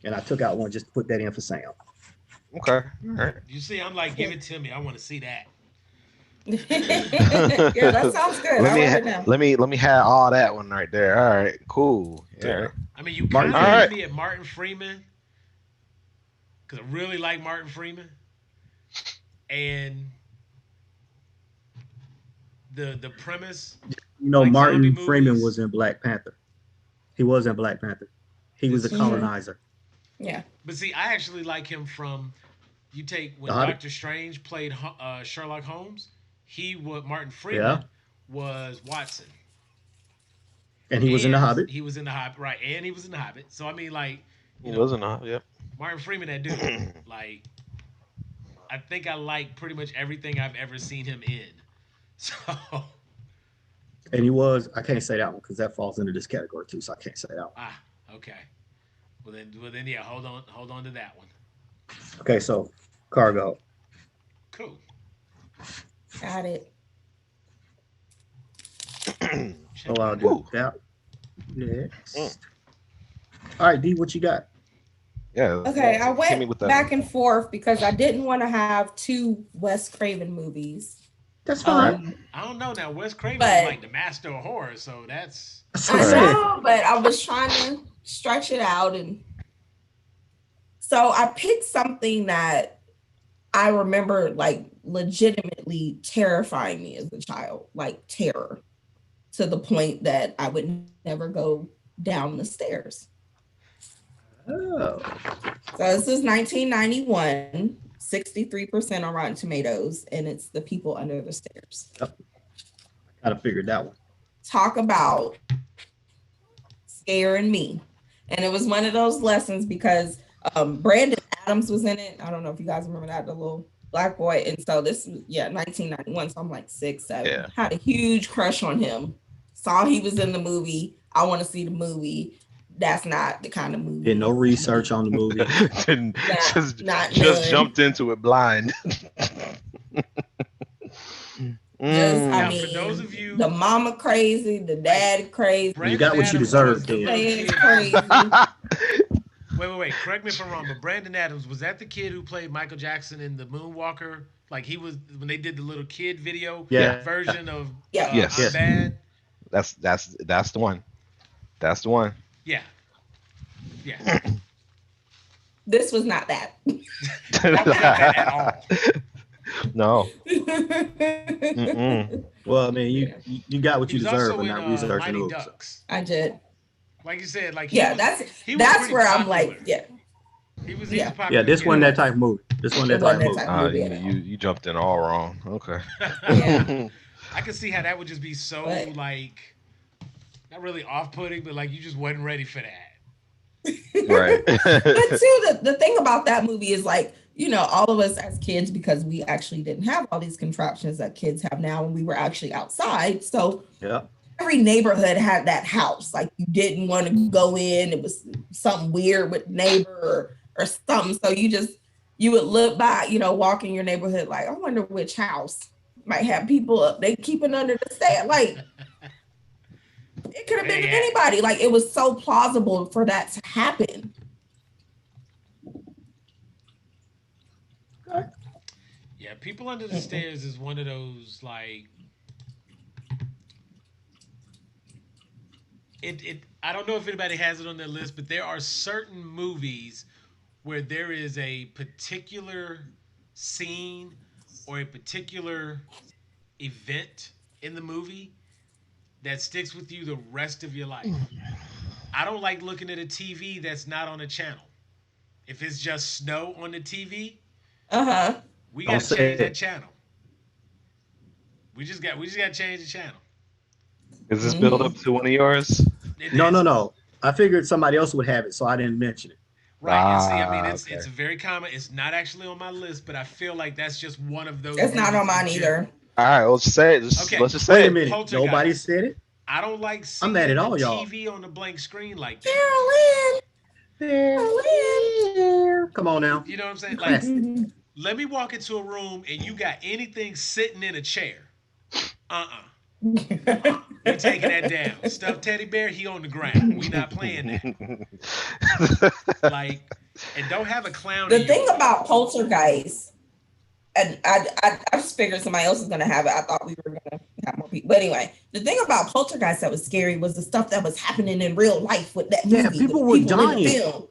And I took out one just to put that in for Sam. Okay. All right. You see, I'm like, give it to me. I want to see that. Yeah, that sounds good. let I'll me write it down. let me have all that one right there. All right. Cool. All Yeah. right. I mean, you Martin kind of All Freeman. had right. me at Martin Freeman because I really like Martin Freeman, and the premise, like zombie Martin Freeman movies. was in Black Panther. He was in Black Panther. He was a This is true. Mhm. colonizer. Yeah. But see, I actually like him from. You take The when Hobbit. Doctor Strange played Sherlock Holmes. He was Martin Yeah. Freeman was Watson, And he was in The and Hobbit. he was in the Hobbit, right? And he was in the Hobbit. So I mean, like, He you know, wasn't. Yep. Martin Freeman, that dude. Like, I think I like pretty much everything I've ever seen him in. So And he was, I can't say that one because that falls into this category too, so I can't say that one. okay. Well then, yeah. Hold on to that one. Okay, so Cargo. Cool. Got it. Check So I'll that out. do that next. All right, D, what you got? Yeah. Okay, I Hit me went with that back one. and forth because I didn't want to have two Wes Craven movies. That's Well, fine. I don't know now. Wes Craven is But like the master of horror, so that's That's what I I said. know, but I was trying to stretch it out. And so I picked something that I remember like legitimately terrifying me as a child, like terror to the point that I would never go down the stairs. Oh, So this is 1991, 63% on Rotten Tomatoes, and it's The People Under the Stairs. kind of figured that one. Talk about scaring me. And it was one of those lessons because Brandon Adams was in it. I don't know if you guys remember that, the little black boy. And so this was, 1991. So I'm like 6, 7. Yeah. Had a huge crush on him. Saw he was in the movie. I want to see the movie. That's not the kind of movie. Did no research on the movie. Didn't- Not just none. jumped into it blind. Just, I now mean, for those of you. the mama crazy, the dad crazy. You Brandon got what you Adams deserve, was the kid. little It's kid. crazy. Wait. Correct me if I'm wrong, but Brandon Adams, was that the kid who played Michael Jackson in the Moonwalker? Like he was when they did the little kid video Yeah. Yeah. version of Yeah. I'm Yes. Yes. Bad. That's the one. That's the one. Yeah, yeah. This was not that. That was not that at all. No. Mm-mm. Well, I mean, Yeah, you got what He you was deserve also for in not researching the Mighty movie. So. Ducks. I did. Like you said, like Yeah, he was that's pretty where I'm like, popular. yeah, He was a yeah. Yeah, popular this kid. one that type of movie. This one It that wasn't type of that movie. type of movie You, at you all. you jumped in all wrong. Okay. Yeah, I could see how that would just be so but like not really off-putting, but like you just wasn't ready for that. Right. but too, the thing about that movie is like, all of us as kids, because we actually didn't have all these contraptions that kids have now when we were actually outside. So Yeah. every neighborhood had that house. Like you didn't want to go in. It was something weird with neighbor or something. So you would look by, walk in your neighborhood like, I wonder which house might have people up. They keeping under the stairs. Like it could have been Yeah. anybody. Like it was so plausible for that to happen. Yeah, People Under the Stairs is one of those like it I don't know if anybody has it on their list, but there are certain movies where there is a particular scene or a particular event in the movie that sticks with you the rest of your life. I don't like looking at a TV that's not on a channel. If it's just snow on the TV, Uh-huh. we Don't got to say change that it. channel. We just got to change the channel. Is this build up to one of yours? It No, is. no, no. I figured somebody else would have it, so I didn't mention it. Right. And see, I mean, Okay. it's very common. It's not actually on my list, but I feel like that's just one of those. It's not movies on mine in general. either. All right, let's just say it. Okay. Let's just Wait say a it. minute. Nobody Poltergeist. said it. I don't like I'm seeing mad at the all y'all. TV on the blank screen like that. Carolyn. Come on now. You know what I'm saying? You Like, classy. let me walk into a room and you got anything sitting in a chair. Uh-uh. We taking that down. Stuffed teddy bear, he on the ground. We not playing that. Like, and don't have a clown. The in thing your about Poltergeist, and I just figured somebody else was gonna have it. I thought we were gonna have more people. But anyway, the thing about Poltergeist that was scary was the stuff that was happening in real life with that movie. Yeah, people with were dying. in the film.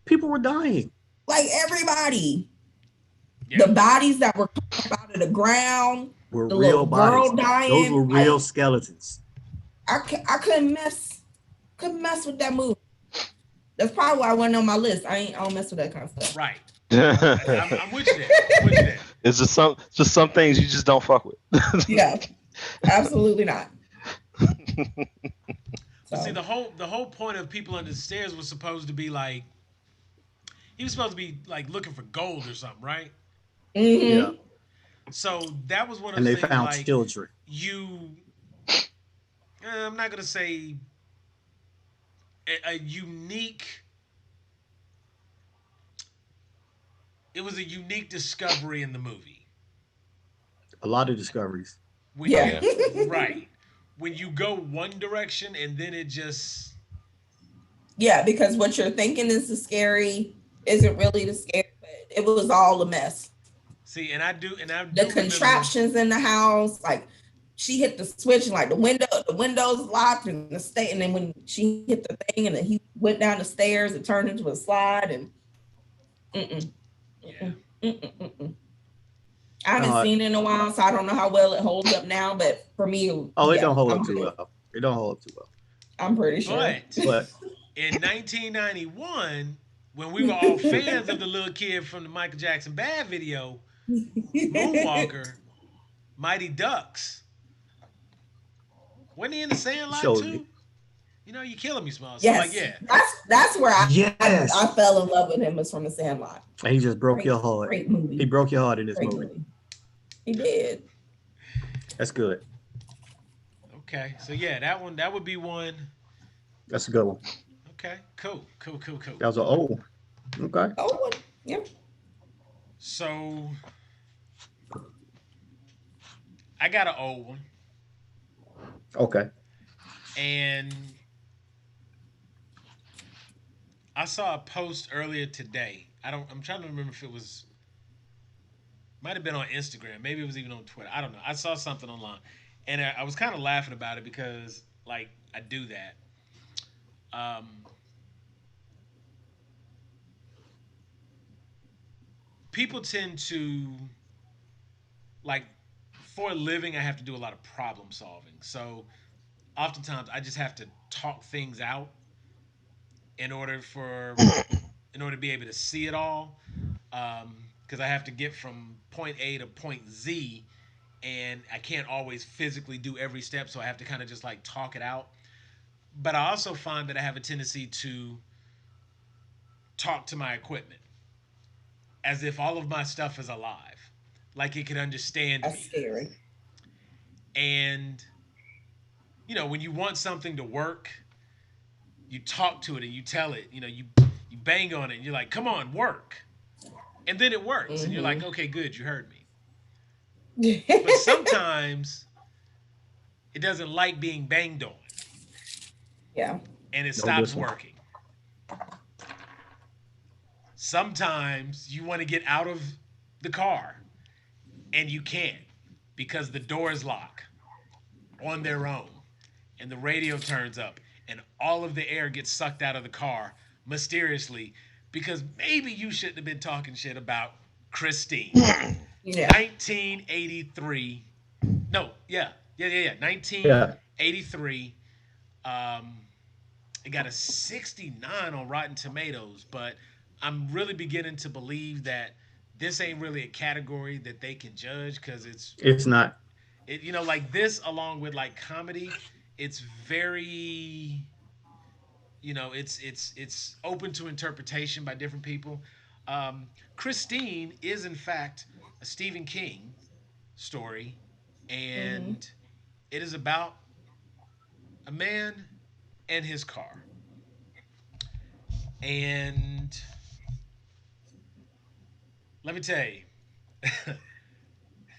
People were dying. Like everybody. Yeah. The bodies that were coming up out of the ground, Were the real little girl bodies. dying. Those were real like, skeletons. I couldn't mess with that movie. That's probably why I wasn't on my list. I don't mess with that kind of stuff. Right. I'm with you there. I'm with you there. It's just some things you just don't fuck with. Yeah, absolutely not. But see, the whole point of People Under the Stairs was supposed to be like he was supposed to be like looking for gold or something, right? Mm-hmm. Yeah. So that was one of And those they things found like children. I'm not gonna say a unique. It was a unique discovery in the movie. A lot of discoveries. When Yeah. right. When you go one direction and then it just Yeah, because what you're thinking is the scary isn't really the scary, but it was all a mess. see, and I do The contraptions in the house, like she hit the switch and like the windows locked and and then when she hit the thing and then he went down the stairs, it turned into a slide and yeah. I haven't seen it in a while, so I don't know how well it holds up now. But for me, It don't hold up too well. It don't hold up too well. I'm pretty sure. But In 1991, when we were all fans of the little kid from the Michael Jackson Bad video, Moonwalker, Mighty Ducks, wasn't he in the Sandlot too? You know, you're killing me, Small. So Yes, like, yeah. That's where yes, I fell in love with him. Was from the Sandlot. he just broke your heart. Great movie. He broke your heart in this Great movie. He did. That's good. Okay, so yeah, that would be one. That's a good one. Okay, cool. That was an old one. Okay. Oh, yeah. So I got an old one, Okay. and I saw a post earlier today. I'm trying to remember if it was might have been on Instagram, maybe it was even on Twitter. I don't know. I saw something online, and I was kind of laughing about it because like I do that. Um, People tend to like for a living. I have to do a lot of problem solving, so oftentimes I just have to talk things out in order for in order to be able to see it all. Because I have to get from point A to point Z, and I can't always physically do every step, so I have to kind of just like talk it out. But I also find that I have a tendency to talk to my equipment as if all of my stuff is alive, like it could understand That's me. scary. And when you want something to work, you talk to it and you tell it. You bang on it and you're like, "Come on, work," and then it works, and you're like, Mm-hmm. "Okay, good, you heard me." But sometimes it doesn't like being banged on, Yeah. and it No, stops this one. working. Sometimes you want to get out of the car and you can't because the doors lock on their own and the radio turns up and all of the air gets sucked out of the car mysteriously because maybe you shouldn't have been talking shit about Christine. Yeah. 1983. No, yeah. Yeah. 1983. Um, it got a 69 on Rotten Tomatoes, but I'm really beginning to believe that this ain't really a category that they can judge because It's not. like this along with like comedy, it's very it's open to interpretation by different people. Christine is in fact a Stephen King story, Mm-hmm. and it is about a man and his car. And let me tell you,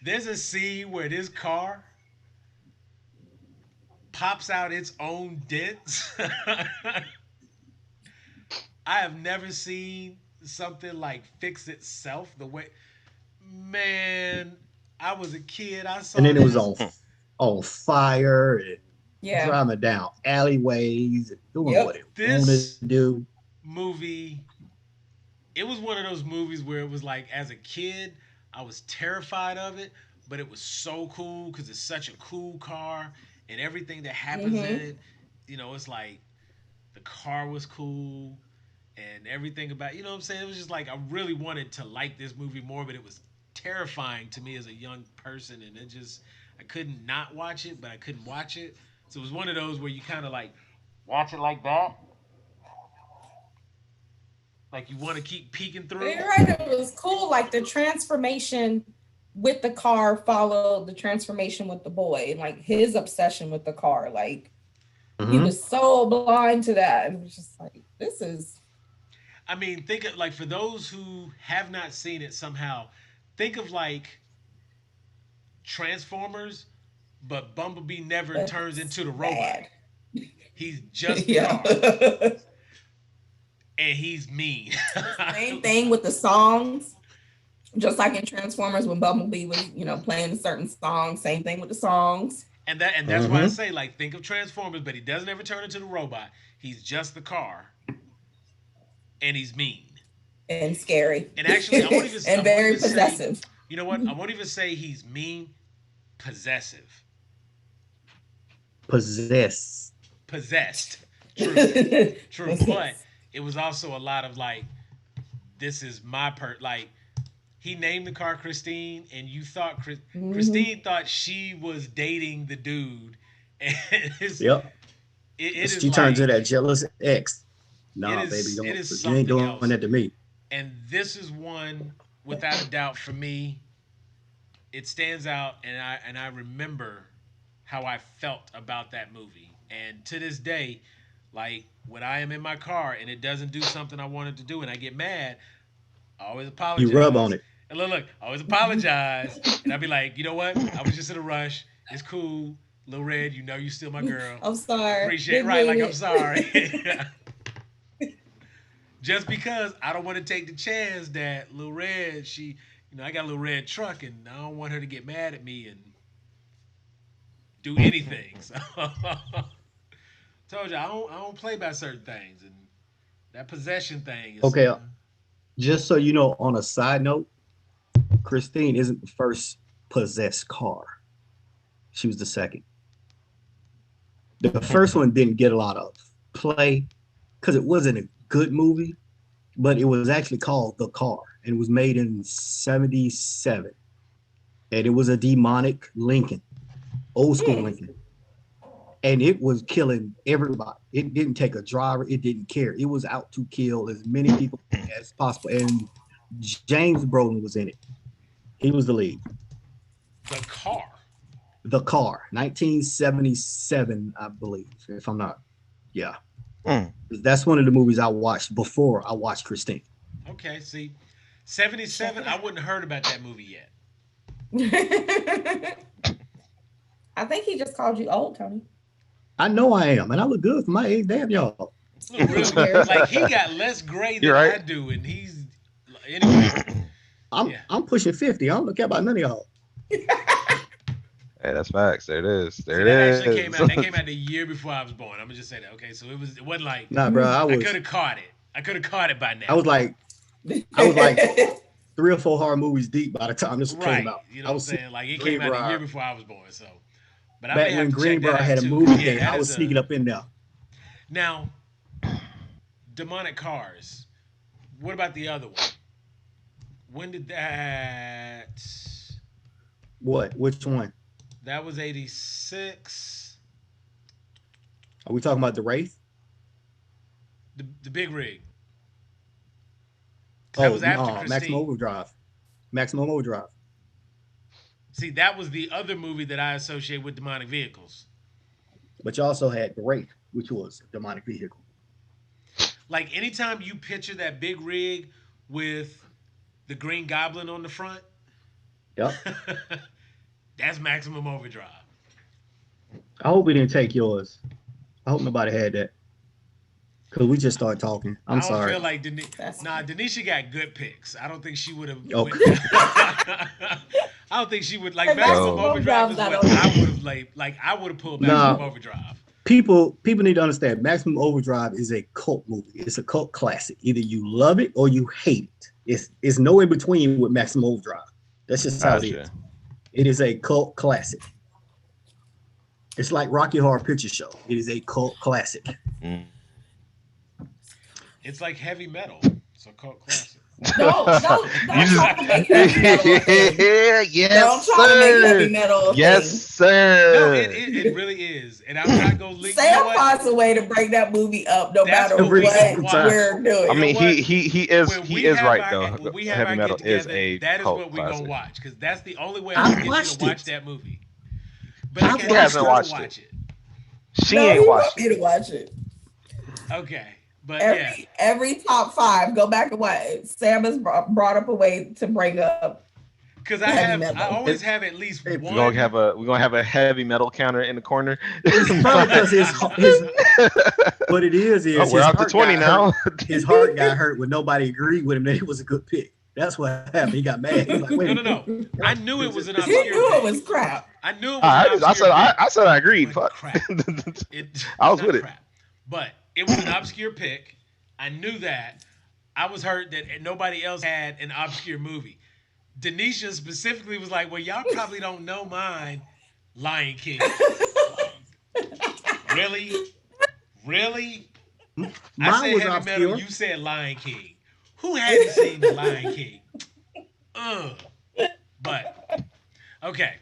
there's a scene where this car pops out its own dents. I have never seen something like fix itself the way. Man, I was a kid. I And saw then it was this. on fire and Yeah. driving down alleyways and doing what Yep. it wanted to This do. movie, it was one of those movies where it was like, as a kid, I was terrified of it, but it was so cool because it's such a cool car and everything that happens in Mm-hmm. it. It's like the car was cool and everything about what I'm saying. It was just like I really wanted to like this movie more, but it was terrifying to me as a young person, and it just I couldn't not watch it, but I couldn't watch it. So it was one of those where you kind of like watch it like that, like you want to keep peeking through. You're right. It was cool. Like the transformation with the car followed the transformation with the boy, and like his obsession with the car. Like he Hmm. was so blind to that. And it was just like, this is I mean, think of like for those who have not seen it somehow, think of like Transformers, but Bumblebee never turns that's into the robot. bad. He's just the Yeah. car, and he's mean. Same thing with the songs. Just like in Transformers when Bumblebee was, playing a certain song. Same thing with the songs. And that's why I Hmm. say like think of Transformers, but he doesn't ever turn into the robot. He's just the car, and he's mean. And scary. And actually, I And won't very even say, possessive. you know what? I won't even say he's mean, possessive, Possess. possessed. True, true. But it was also a lot of like, this is my like. He named the car Christine, and you thought Mhm. Christine thought she was dating the dude, and Yep. it is She turned to like that jealous ex. Nah, it baby, is don't. it is You ain't something doing that else. to me. And this is one without a doubt for me. It stands out, and I remember how I felt about that movie. And to this day, like when I am in my car and it doesn't do something I wanted to do, and I get mad, I always You rub on apologize. it. And look, I always apologize, and I'll be like, you know what? I was just in a rush. It's cool, Lil Red. You still my girl. I'm sorry. Appreciate Didn't right. mean Like I'm it. sorry. just because I don't want to take the chance that Lil Red, I got a Lil Red truck, and I don't want her to get mad at me and do anything. So, told you I don't play by certain things, and that possession thing is. Okay, just so you know, on a side note, Christine isn't the first possessed car. She was the second. The first one didn't get a lot of play because it wasn't a good movie, but it was actually called The Car, and it was made in '77, and it was a demonic Lincoln, old school Lincoln, and it was killing everybody. It didn't take a driver. It didn't care. It was out to kill as many people as possible. And James Brolin was in it. He was the lead. The Car. The Car, 1977, I believe, if I'm not. Yeah. That's one of the movies I watched before I watched Christine. Okay, see, 77. I wouldn't have heard about that movie yet. I think he just called you old, Tony. I know I am, and I look good for my age. Damn y'all. Look, really, like he got less gray than I do, and he's anyway. I'm pushing 50. I don't care about none of y'all. Hey, that's facts. There it is. There That it is. actually came out. That came out the year before I was born. I'm gonna just say that. Okay, so it wasn't like Nah, bro. I could have caught it. I could have caught it by now. I was like 3 or 4 horror movies deep by the time this came out. You know what I'm saying? Like it came out the year before I was born. So, but I back may have when to check Greenboro that out had a too. movie Yeah, day, I was sneaking up in there. Now, Demonic Cars. What about the other one? When did that? What? Which one? That was 86. Are we talking about the Wraith? The big rig. That was after Christine. Maximum Overdrive. Maximum Overdrive. See, that was the other movie that I associate with demonic vehicles. But you also had the Wraith, which was a demonic vehicle. Like anytime you picture that big rig with the Green Goblin on the front, yep, that's Maximum Overdrive. I hope we didn't take yours. I hope nobody had that. Because we just started talking. I'm sorry. I don't feel like Dunesia got good picks. I don't think she would have. Okay. I don't think she would like Maximum Overdrive. Is what I would have like. I would have pulled Maximum Overdrive. People need to understand. Maximum Overdrive is a cult movie. It's a cult classic. Either you love it or you hate it. It's no in between with Maximum Overdrive. That's just how it is. It is a cult classic. It's like Rocky Horror Picture Show. It is a cult classic. It's like heavy metal. It's a cult classic. Don't try to make heavy metal. Yes, don't try to make heavy metal. Yes, sir. No, it really is. And I'm not gonna link. Sam finds a way to bring that movie up, no matter what we're doing. I mean, he is right though. When we have heavy metal together, is a that is cult what we're classic. gonna watch because that's the only way I can get you to watch that movie. But I hasn't watched it. She ain't watched it. To watch it. Okay. But every top 5, go back and watch. Sam has brought up a way to bring up. Because I always have at least one. We're gonna have a heavy metal counter in the corner. It's funny because what it is we're up to 20 now. His heart got hurt when nobody agreed with him that it was a good pick. That's what happened. He got mad. He was like, wait no. I knew it was an obscure pick. He knew it was crap. I knew it was I said I agreed. Fuck. Crap. I was with it. But it was an obscure pick. I knew that. I was hurt that nobody else had an obscure movie. Denisha specifically was like, well, y'all probably don't know mine, Lion King. Really? I said heavy obscure. metal, you said Lion King. Who hadn't seen the Lion King? But, okay.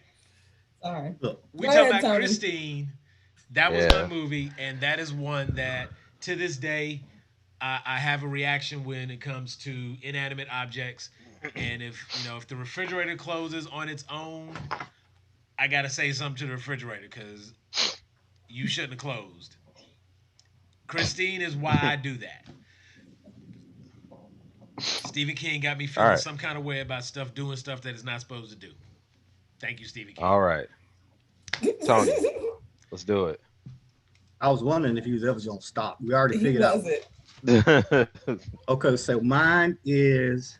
Sorry. We talk about Tony. Christine. That was my movie, and that is one that, to this day, I have a reaction when it comes to inanimate objects. And if the refrigerator closes on its own, I gotta say something to the refrigerator because you shouldn't have closed. Christine is why I do that. Stephen King got me feeling some kind of way about doing stuff that it's not supposed to do. Thank you, Stephen King. All right, Tony, let's do it. I was wondering if he was ever gonna stop. We already figured out. Okay, so mine is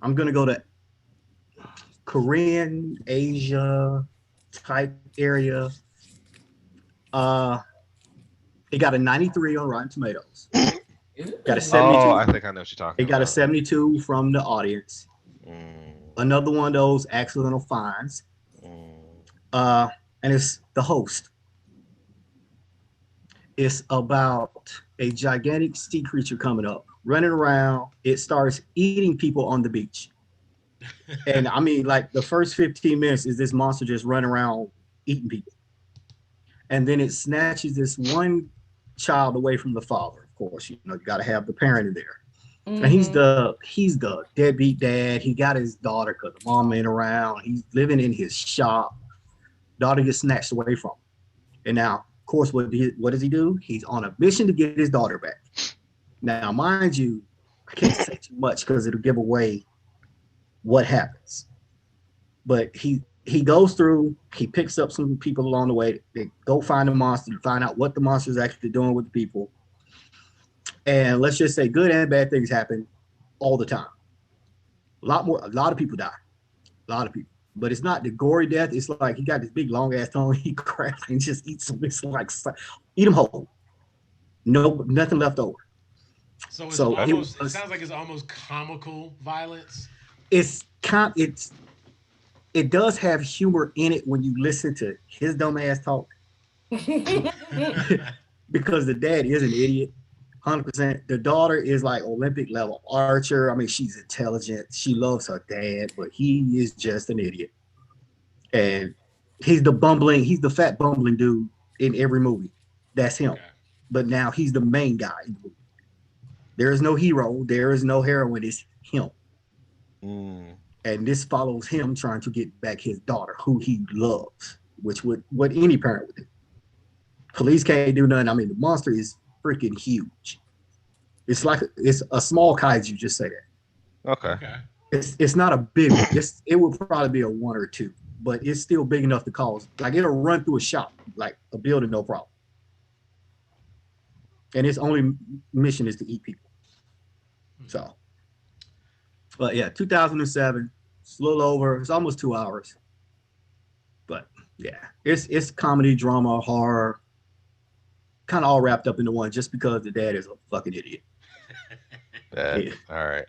I'm gonna go to Korean, Asia type area. Uh, it got a 93 on Rotten Tomatoes. Got a Oh, 72. I think I know what you're talking It got a about. 72 from the audience. Mm, Another one of those accidental finds. mm. Uh, and it's the host. It's about a gigantic sea creature coming up, running around. It starts eating people on the beach. And I mean, like the first 15 minutes is this monster just running around eating people. And then it snatches this one child away from the father. Of course, you know, you got to have the parent in there. And Mm-hmm. he's the deadbeat dad. He got his daughter because the mom ain't around. He's living in his shop. Daughter gets snatched away from him. And now, of course, what does he do? He's on a mission to get his daughter back. Now, mind you, I can't say too much because it'll give away what happens. But he goes through, he picks up some people along the way. They go find the monster to find out what the monster is actually doing with the people. And let's just say good and bad things happen all the time. A lot of people die. A lot of people. But it's not the gory death. It's like he got this big long ass tongue. He grabs and just eats them. It's like eat them whole. No, nothing left over. So it's So it almost. It was. sounds like it's almost comical violence. It's kind. It does have humor in it when you listen to his dumb ass talk because the dad is an idiot. 100%. The daughter is like Olympic level archer. I mean, she's intelligent. She loves her dad, but he is just an idiot. And he's the fat bumbling dude in every movie. That's him. Okay. But now he's the main guy in the movie. There is no hero. There is no heroine. It's him. Mm. And this follows him trying to get back his daughter, who he loves, which would what any parent would do. Police can't do nothing. I mean, the monster is freaking huge. It's a small kaiju. Just say that. Okay. Okay. It's not a big one. It would probably be a one or two, but it's still big enough to cause like it'll run through a shop like a building, no problem. And its only mission is to eat people. So, but yeah, 2007. It's a little over. It's almost 2 hours. But yeah, it's comedy, drama, horror, kind of all wrapped up into one. Just because the dad is a fucking idiot. That. Yeah, All right.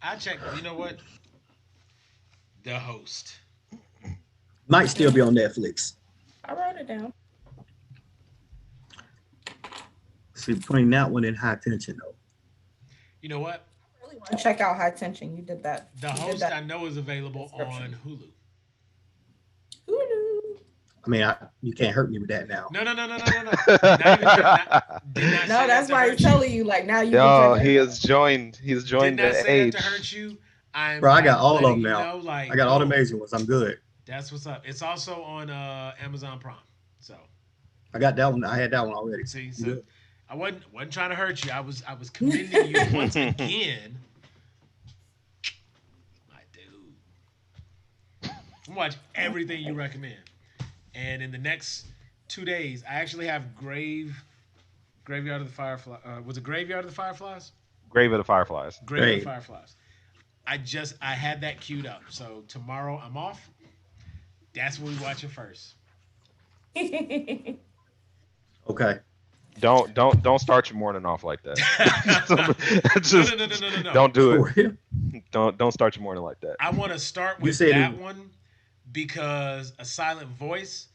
I checked. You know what? The host. might still be on Netflix. I wrote it down. See, between that one and High Tension though. You know what? I really want to check out High Tension. You did that. The You did host that I know is available on description. Hulu. Hulu. I mean, you can't hurt me with that now. No, no, no, no, no, no, no. Not even. Not, did not No, say that that's to why he's hurt you. telling you. Like now you can check Yo, it he out. has joined. He's Did joined not the say that to age. hurt you. I'm Bro, I got like all of letting them you now. know, I like, got all the boom. major ones. I'm good. That's what's up. It's also on Amazon Prime. So I got that one. I had that one already. see, I'm so good. I wasn't trying to hurt you. I was commending you once again, my dude. I'm watch everything you recommend. And in the next 2 days, I actually have Graveyard of the Firefly. Was it Graveyard of the Fireflies? Grave of the Fireflies. Graveyard of the Hey, Fireflies. I had that queued up. So tomorrow I'm off. That's what we watching first. okay. Don't start your morning off like that. No, no, Just no, no, no, no, no. don't do it. For real? Don't start your morning like that. I want to start You with said it. that one because a silent voice.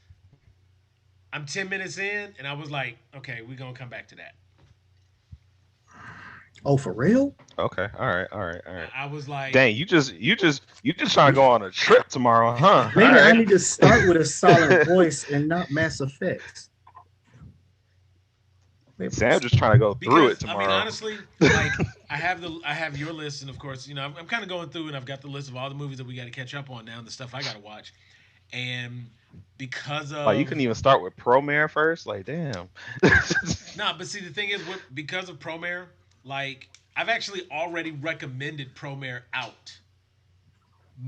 I'm 10 minutes in, and I was like, okay, we're gonna come back to that. Oh, for real? Okay. All right. All right. All right. I was like, Dang, you just trying to go on a trip tomorrow, huh? All Maybe I right. need to start with a solid voice and not Mass Effects. Maybe Sam just trying to go through it because I mean, tomorrow. honestly, like I have your list, and of course, I'm kind of going through, and I've got the list of all the movies that we got to catch up on now, and the stuff I got to watch, and because Like you of couldn't even start with Promare first. Like damn. nah, but see, the thing is, because of Promare, like I've actually already recommended Promare out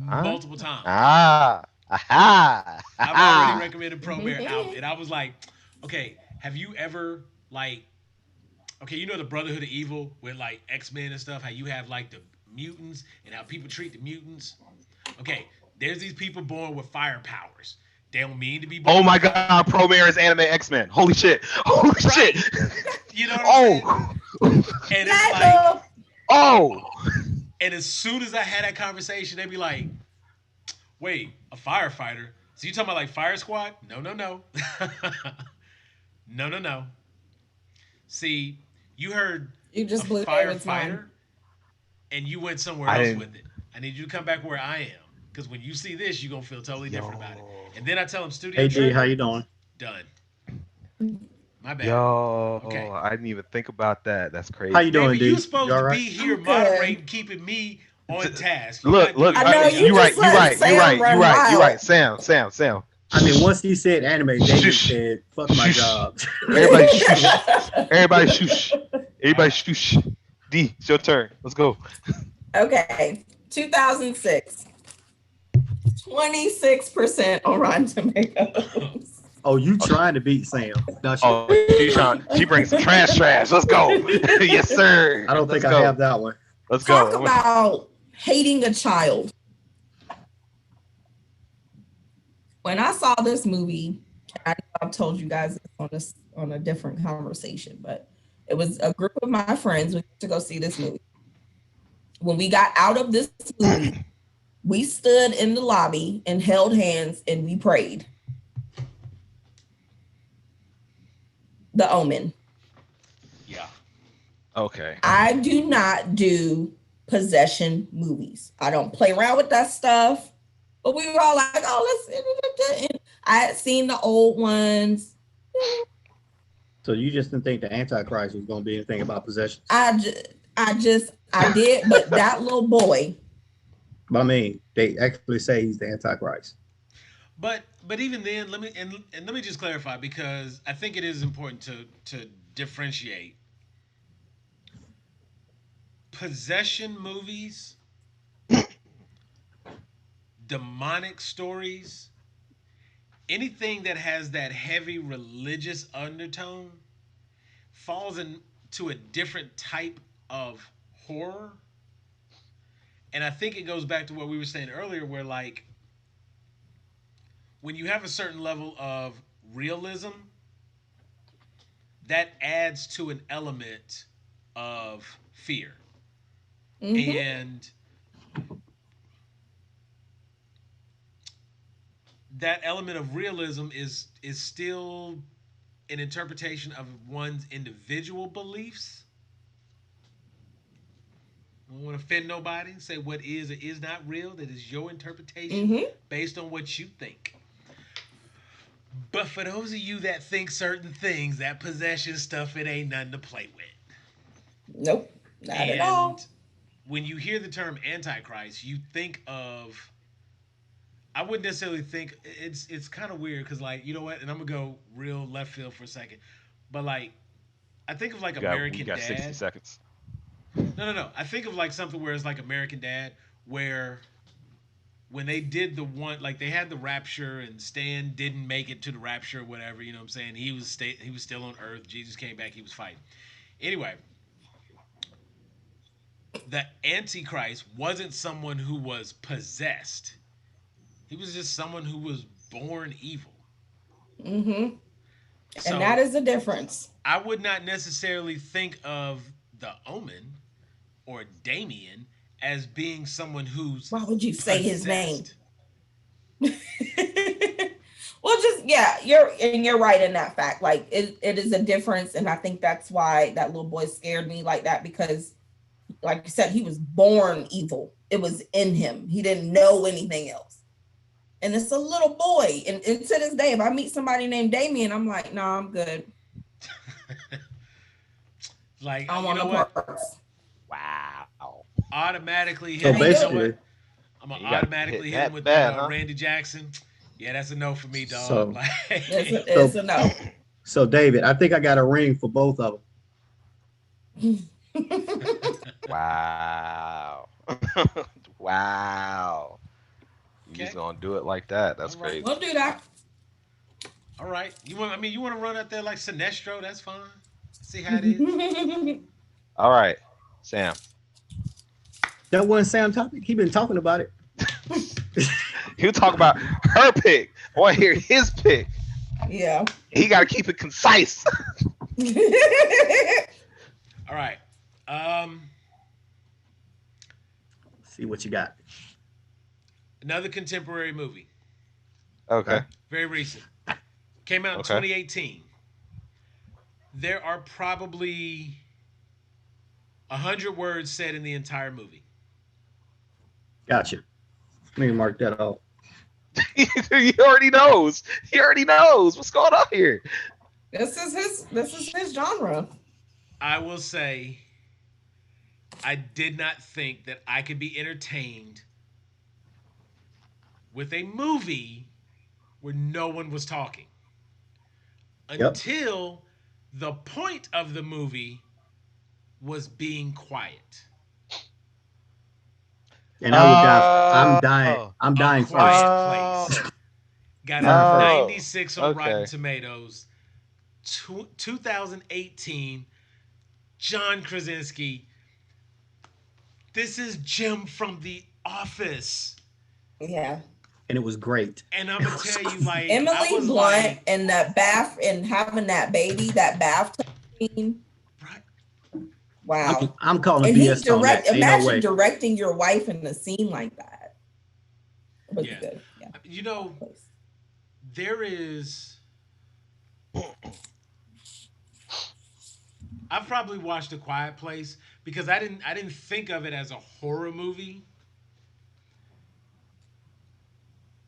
Huh? multiple times. Ah. Aha. I've already Aha. recommended Promare out, and I was like, okay, have you ever like Okay, you know the Brotherhood of Evil with like X-Men and stuff. How you have like the mutants and how people treat the mutants. Okay, there's these people born with fire powers. They don't mean to be Oh born with my fire. God, Promare is anime X-Men. Holy shit! Holy shit! Right. You know what I'm saying? Oh, And it's like, Nigga. oh. and as soon as I had that conversation, they'd be like, "Wait, a firefighter? So you talking about like fire squad? No, no, no, no, no, no. See, you heard You a just blew David's mind. firefighter, and you went somewhere I else didn't. with it. I need you to come back where I am, because when you see this, you're gonna feel totally different about it. Yo. And then I tell them Studio Hey D, how Trigger, you doing? done. My bad. Yo, Okay. I didn't even think about that. That's How you crazy. doing, David, you D? You supposed all to right? be here I'm good. moderating, keeping me T- on task. You're Look, not look. doing I your know You you job. right. just You let right. You Sam right. You run right. You wild. right. Sam. I mean, once he said anime, David Shush. said, "Fuck my Shush. job." Everybody shush. Everybody shush. All Everybody right. shush. D, it's your turn. Let's go. Okay. 2006. 26% on Rotten Tomatoes. Oh, you Oh, she, trying to beat Sam? No, oh, she trying. She brings some trash. Let's go. Yes, sir. I don't Let's think I go. have that one. Let's Talk go. about hating a child. When I saw this movie, I've told you guys this on a different conversation, but it was a group of my friends. We went to go see this movie. When we got out of this movie, we stood in the lobby and held hands and we prayed. The Omen. Yeah. Okay. I do not do possession movies. I don't play around with that stuff. But we were all like, oh, let's. And I had seen the old ones. So you just didn't think the Antichrist was going to be anything about possessions? I did. But that little boy, But I mean, they actually say he's the Antichrist. But even then, let me just clarify because I think it is important to differentiate possession movies, demonic stories, anything that has that heavy religious undertone falls into a different type of horror. And I think it goes back to what we were saying earlier, where like when you have a certain level of realism, that adds to an element of fear. mm-hmm, And that element of realism is still an interpretation of one's individual beliefs. I don't want to offend nobody. Say what is or is not real. That is your interpretation mm-hmm. based on what you think. But for those of you that think certain things, that possession stuff, it ain't nothing to play with. Nope, not at And all. when you hear the term antichrist, you think of I wouldn't necessarily think it's kind of weird because like you know what, and I'm gonna go real left field for a second, but like I think of like We American got 60 Dad. seconds. No, no, no. I think of like something where it's like American Dad, where when they did the one like they had the rapture and Stan didn't make it to the rapture or whatever. You know what I'm saying? He was still on Earth. Jesus came back. He was fighting. Anyway, the Antichrist wasn't someone who was possessed. He was just someone who was born evil. Mm-hmm. And that So is the difference. I would not necessarily think of the Omen or Damien as being someone who's Why would you say his name? possessed. Well, just yeah, you're right in that fact. Like it is a difference, and I think that's why that little boy scared me like that because, like you said, he was born evil. It was in him. He didn't know anything else. And it's a little boy. And to this day, if I meet somebody named Damien, I'm like, no, I'm good. Like, I don't you want know no what? parts. Wow. Automatically So hit How him. you You know doing? what? basically, I'm gonna You got automatically hit hit him that with that bad, huh? Randy Jackson. Yeah, that's a no for me, dog. so Like, It's so a no. so David, I think I got a ring for both of Wow. Wow. You just okay, gonna do it like that? That's all right, We'll crazy. do that. all right. You want? I mean, you want to run out there like Sinestro? That's fine. See how it is? All right, Sam. That wasn't Sam topic. He been talking about it. He'll talk about her pick. I want to hear his pick. Yeah. He got to keep it concise. All right. Um, See what you got. Another contemporary movie, Okay. very recent, came out in Okay. 2018. There are probably 100 words said in the entire movie. Gotcha. Let me mark that off. He already knows. He already knows what's going on here. This is his genre. I will say, I did not think that I could be entertained with a movie where no one was talking Yep. until the point of the movie was being quiet. And I would die. I'm Oh. dying. I'm A dying first. Quiet Oh. Place got Dying a first. 96 on Rotten Okay. Tomatoes. 2018. John Krasinski. This is Jim from The Office. Yeah. And it was great. And I'm gonna tell you, like, I Emily was Blunt like, and that bath and having that baby, that bathtub scene. right, Wow. I'm calling And he BS on that. Ain't no imagine way. directing your wife in a scene like that. It was Yeah. good. Yeah. you know, there is. I've probably watched A Quiet Place because I didn't think of it as a horror movie.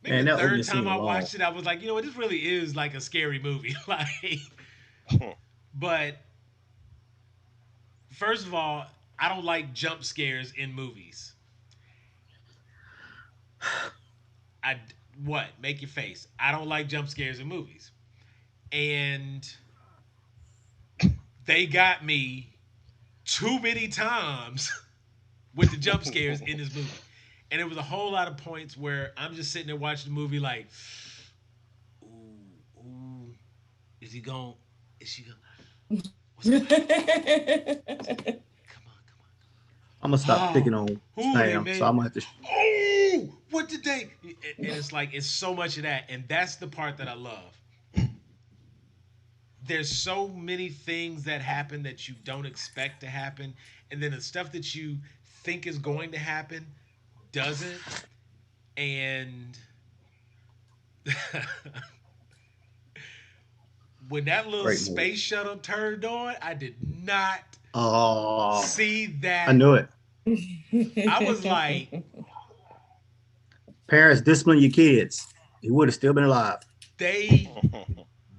Maybe Man, the that third opening scene time I alone. watched it, I was like, you know what, this really is like a scary movie. Like, but first of all, I don't like jump scares in movies. I what? Make your face. I don't like jump scares in movies. And they got me too many times with the jump scares in this movie. And it was a whole lot of points where I'm just sitting there watching the movie like, ooh, ooh, is he going? Is she going? What's going to happen? Come on, come I'm gonna stop on. picking on Oh, ooh, they Sam. So made. I'm gonna have to. Oh, what did they? And it's like it's so much of that, and that's the part that I love. There's so many things that happen that you don't expect to happen, and then the stuff that you think is going to happen doesn't. And when that little Great movie. space shuttle turned on, I did not Oh, see I that. knew it. I was like, Parents, discipline your kids. He would have still been alive. they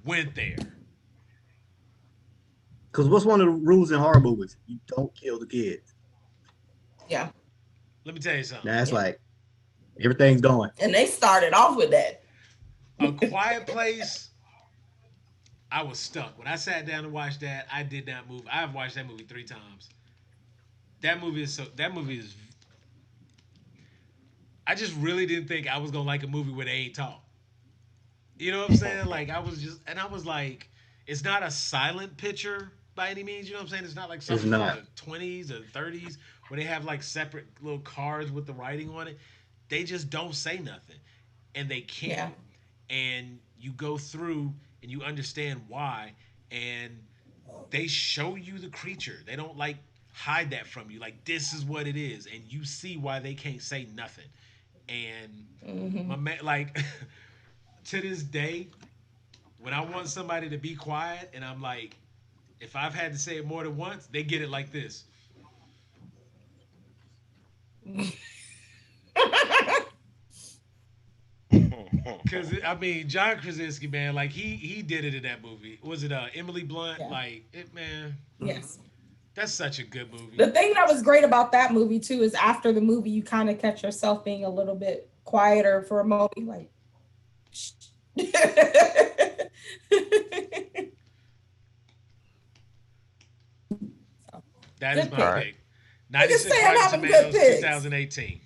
went there. Because what's one of the rules in horror movies? You don't kill the kids. Yeah. Let me tell you something. Now it's like everything's going. And they started off with that. A Quiet Place. I was stuck when I sat down to watch that. I did not move. I've watched that movie 3 times. That movie is so. That movie is. I just really didn't think I was gonna like a movie where they ain't talk. You know what I'm saying? Like I was just, and I was like, it's not a silent picture by any means. You know what I'm saying? It's not like It's something from not. the 20s or 30s where they have like separate little cards with the writing on it. They just don't say nothing, and they Yeah. can't. And you go through and you understand why, and they show you the creature. They don't like hide that from you. Like this is what it is, and you see why they can't say nothing. And Hmm. my man, like to this day, when I want somebody to be quiet, and I'm like, if I've had to say it more than once, they get it like this. Cause I mean, John Krasinski, man, like he did it in that movie. Was it Emily Blunt? Yeah. Like it, man. Yes. That's such a good movie. The thing that was great about that movie too is after the movie, you kind of catch yourself being a little bit quieter for a moment, like. That is Good my All pick. right. pick. I can 96 say I'm Rotten having good Tomatoes, picks. 2018.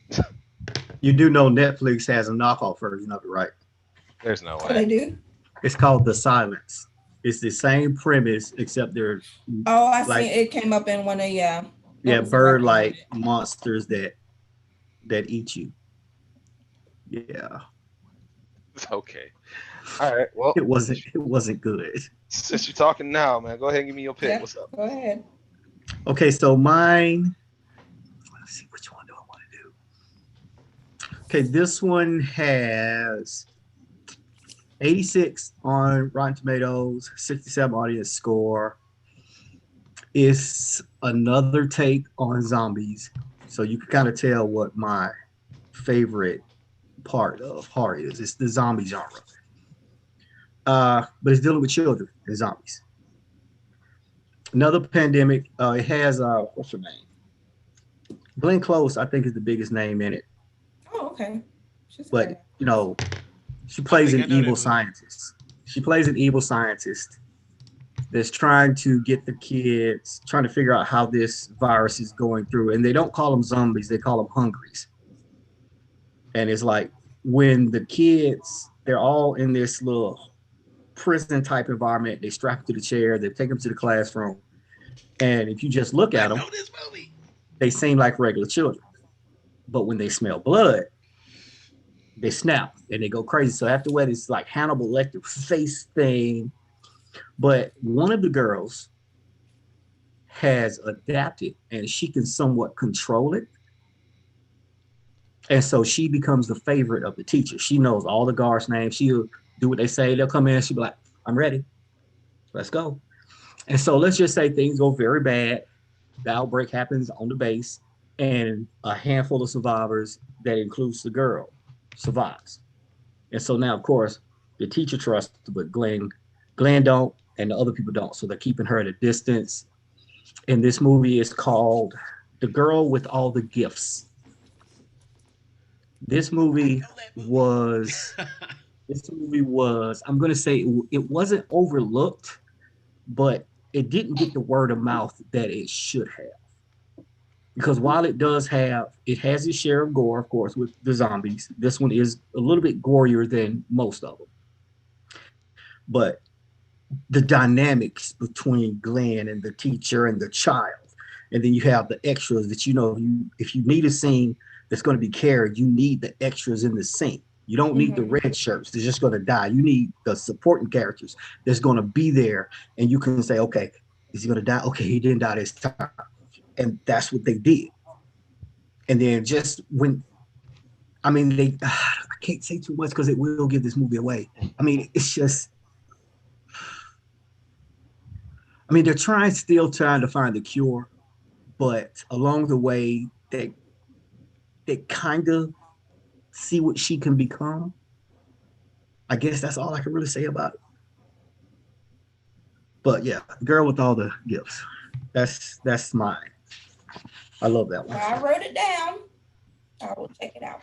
You do know Netflix has a knockoff version of it, right? There's no What they way. do? It's called The Silence. It's the same premise except they're Oh, I like, seen it came up in one of, yeah. That yeah, was bird like recommended. monsters that eat you. Yeah. Okay. All right. Well, It wasn't good. since you're talking now, man, go ahead and give me your pick. Yep. What's up? Go ahead. Okay, so mine. Let's see, which one do I want to do? Okay, this one has 86 on Rotten Tomatoes, 67 audience score. It's another take on zombies, so you can kind of tell what my favorite part of horror is. It's the zombie genre, but it's dealing with children and zombies. Another pandemic. It has what's her name? Glenn Close, I think, is the biggest name in it. Oh, okay. She's a great But actress. she I plays think an I know that evil movie. scientist. She plays an evil scientist that's trying to get the kids, trying to figure out how this virus is going through. And they don't call them zombies; they call them hungries. And it's like when the kids, they're all in this little prison type environment. They strap them to the chair. They take them to the classroom. And if you just look I at them, know this movie. they seem like regular children. But when they smell blood, they snap and they go crazy. So afterward, it's like Hannibal Lecter face thing. But one of the girls has adapted and she can somewhat control it. And so she becomes the favorite of the teacher. She knows all the guards' names. She'll do what they say. They'll come in. She'll be like, I'm ready. Let's go. And so let's just say things go very bad. The outbreak happens on the base, and a handful of survivors, that includes the girl, survives. And so now, of course, the teacher trusts, but Glenn don't, and the other people don't. So they're keeping her at a distance. And this movie is called The Girl with All the Gifts. This I movie know that was, movie. I'm going to say it wasn't overlooked, but it didn't get the word of mouth that it should have. Because while it has its share of gore, of course, with the zombies. This one is a little bit gorier than most of them. But the dynamics between Glenn and the teacher and the child, and then you have the extras that if you need a scene that's going to be carried, you need the extras in the scene. You don't need the Mm-hmm. red shirts; they're just going to die. You need the supporting characters that's going to be there, and you can say, okay, is he going to die? Okay, he didn't die this time, and that's what they did. And then just when I mean, I can't say too much because it will give this movie away. I mean, it's just, I mean, they're still trying to find the cure, but along the way, they kind of see what she can become. I guess that's all I can really say about it. But yeah, the girl with all the gifts. That's mine. I love that one. Well, I wrote it down. I will check it out.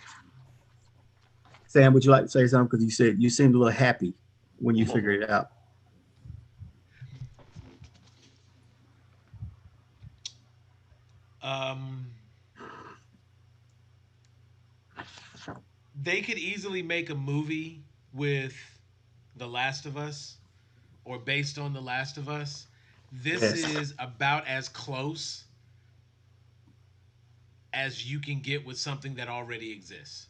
Sam, would you like to say something? Because you said you seemed a little happy when you figured it out. um, they could easily make a movie with The Last of Us or based on The Last of Us. This Yes. is about as close as you can get with something that already exists.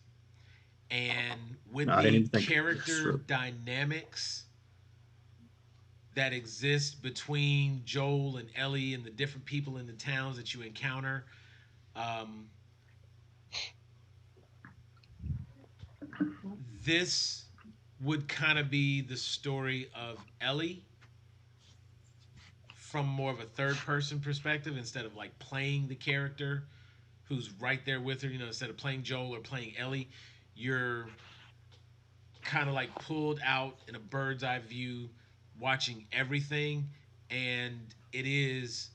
And No, with I didn't the even think that's character true. dynamics that exist between Joel and Ellie and the different people in the towns that you encounter, um, this would kind of be the story of Ellie from more of a third person perspective instead of like playing the character who's right there with her. Instead of playing Joel or playing Ellie, you're kind of like pulled out in a bird's eye view, watching everything, and it is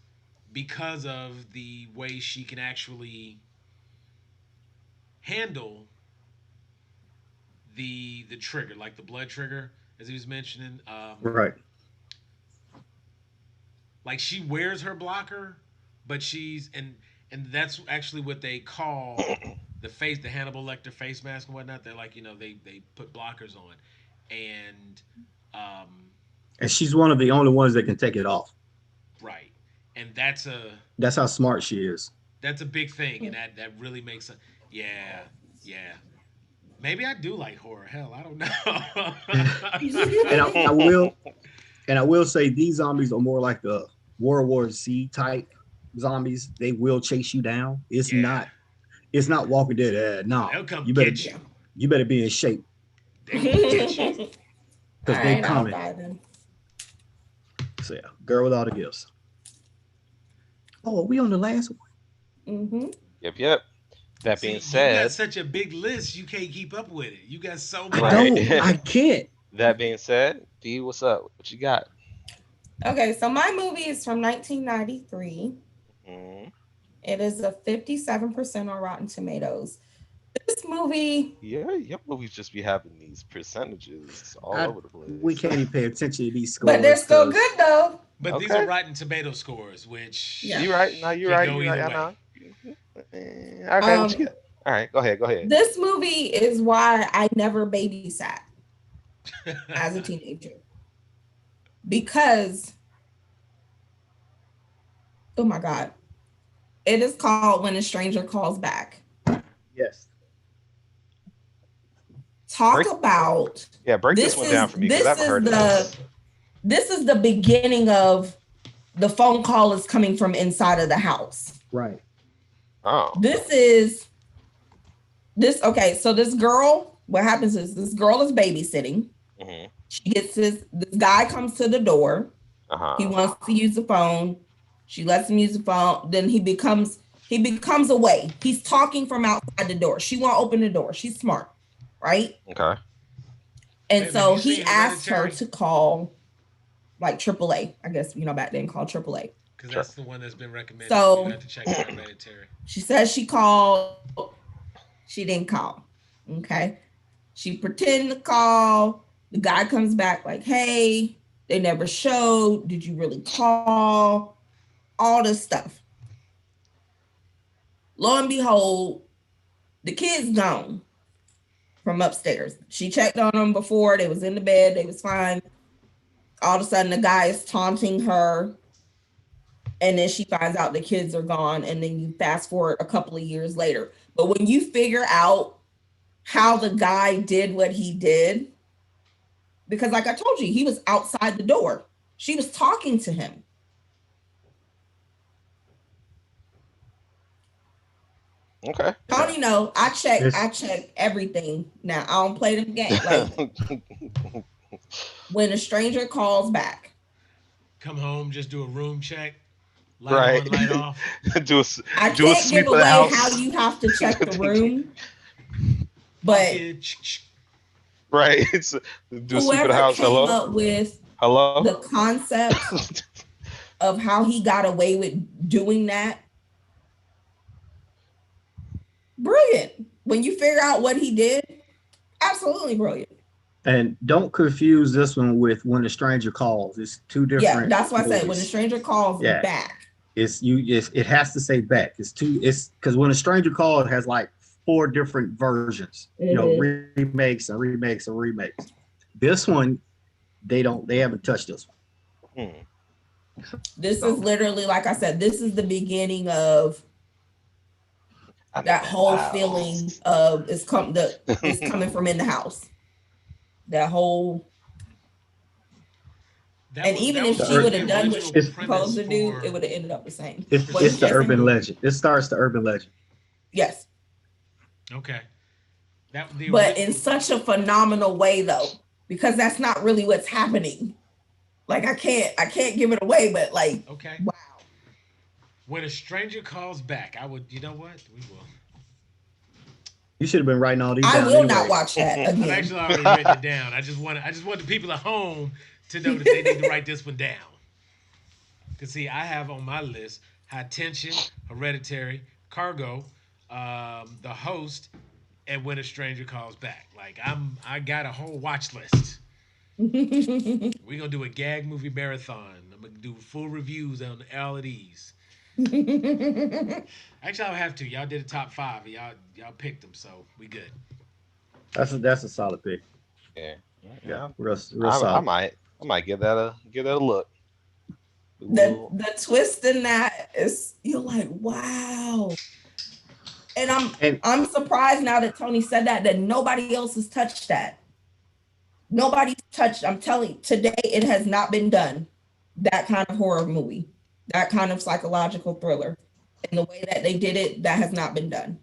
because of the way she can actually handle the trigger, like the blood trigger, as he was mentioning. Right. Like she wears her blocker, but and that's actually what they call the Hannibal Lecter face mask and whatnot. They're like, they put blockers on, and um, and she's one of the only ones that can take it off. Right, and that's a That's how smart she is. big thing, and that really makes a yeah, yeah. Maybe I do like horror. Hell, I don't And know. I will and I will say these zombies are more like the World War Z type zombies. They will chase you down. Yeah, It's not Walking Dead. no, No, they'll come you better get you. you better be in shape They're gonna get you. All because they right, I'll coming. buy them. So yeah, girl with all the gifts. Oh, are we on the last one? Mm-hmm. Yep, yep. That being See, you got said, such a big list, you can't keep up with it. You got so I many right. don't. movies. I can't. That being said, D, what's up? What you got? Okay, so my movie is from 1993. Mm, It is a 57% on Rotten Tomatoes. This movie, yeah, your movies just be having these percentages all I over the we place. can't even pay attention to these but they're scores still good because though. But these are Okay, Rotten Tomato scores, Yeah. which you right. No, you're can right. go You're right. either I way. know. Okay, what you Um, got? All right, go ahead. Go ahead. this movie is why I never babysat as a teenager because, oh my God, it is called When a Stranger Calls Back. yes, Talk Break. about Yeah, break this one down for me because I haven't heard of this. this is the beginning of the phone call is coming from inside of the house. right. Oh. This is this okay, so this girl, what happens is this girl is babysitting. Hmm. She gets this guy comes to the door. Uh He huh. wants to use the phone. She lets him use the phone. Then he becomes away. He's talking from outside the door. She won't open the door. She's smart, right? Okay. And Babe, have so you he seen asked her Hereditary? to call like AAA. I guess back then called AAA. Because Sure. that's the one that's been recommended. You So have to check out Hereditary. she says she called. She didn't call. Okay. She pretended to call. The guy comes back like, hey, they never showed. Did you really call? All this stuff. Lo and behold, the kid's gone from upstairs. She checked on them before. They was in the bed. They was fine. All of a sudden, the guy is taunting her. And then she finds out the kids are gone. And then you fast forward a couple of years later. But when you figure out how the guy did what he did, because like I told you, he was outside the door. She was talking to him. Okay. Yeah. Tony, no, I It's check everything now. I don't play the game. Like when a stranger calls back, Come home, just do a room check, light Right. on, light off. do a I do a can't give sweep of the away how house. you have to check the room, but Bucket. Right. Do a sweep of the whoever house. came Hello. up with Hello. the concept of how he got away with doing that, brilliant. When you figure out what he did, absolutely brilliant. and don't confuse this one with When a Stranger Calls. It's two Yeah, different that's why I said when a movies. stranger calls Yeah, back. it has to say back. It's because When a Stranger Calls has like four different versions. Mhm. Remakes and remakes and remakes. This one they haven't touched this one. Hmm. This is So literally, like I said, this is the beginning of I'm in that the whole feeling house. of it's coming from in the house. That whole, and even That if was the she like would ur- the have done what original she was it's supposed premise to do, it for would have ended up the same. it's What did it's you the say, urban Sam? legend. It starts the urban legend. Yes, okay. That the but in original. such a phenomenal way though, because that's not really what's happening. Like I can't give it away, but like, Okay. wow. When a stranger calls back, I would. You know what? We will. You should have been writing all these I down will not anyway. watch that I've again. actually already written it down. I just want the people at home to know that they need to write this one down. Cause see, I have on my list High Tension, Hereditary, Cargo, The Host, and When a Stranger Calls Back. Like I got a whole watch list. We're gonna do a gag movie marathon. I'm gonna do full reviews on all of these. Actually, I'll have to. Y'all did a top five. Y'all picked them, so we good. That's a solid pick. Yeah. Yeah, Yeah. real I solid. might. I might give that a look. We The will. the twist in that is you're like, wow. And And I'm surprised now that Tony said that nobody else has touched that. Nobody's touched. I'm telling you, today it has not been done. That kind of horror movie, that kind of psychological thriller, and the way that they did it, that has not been done.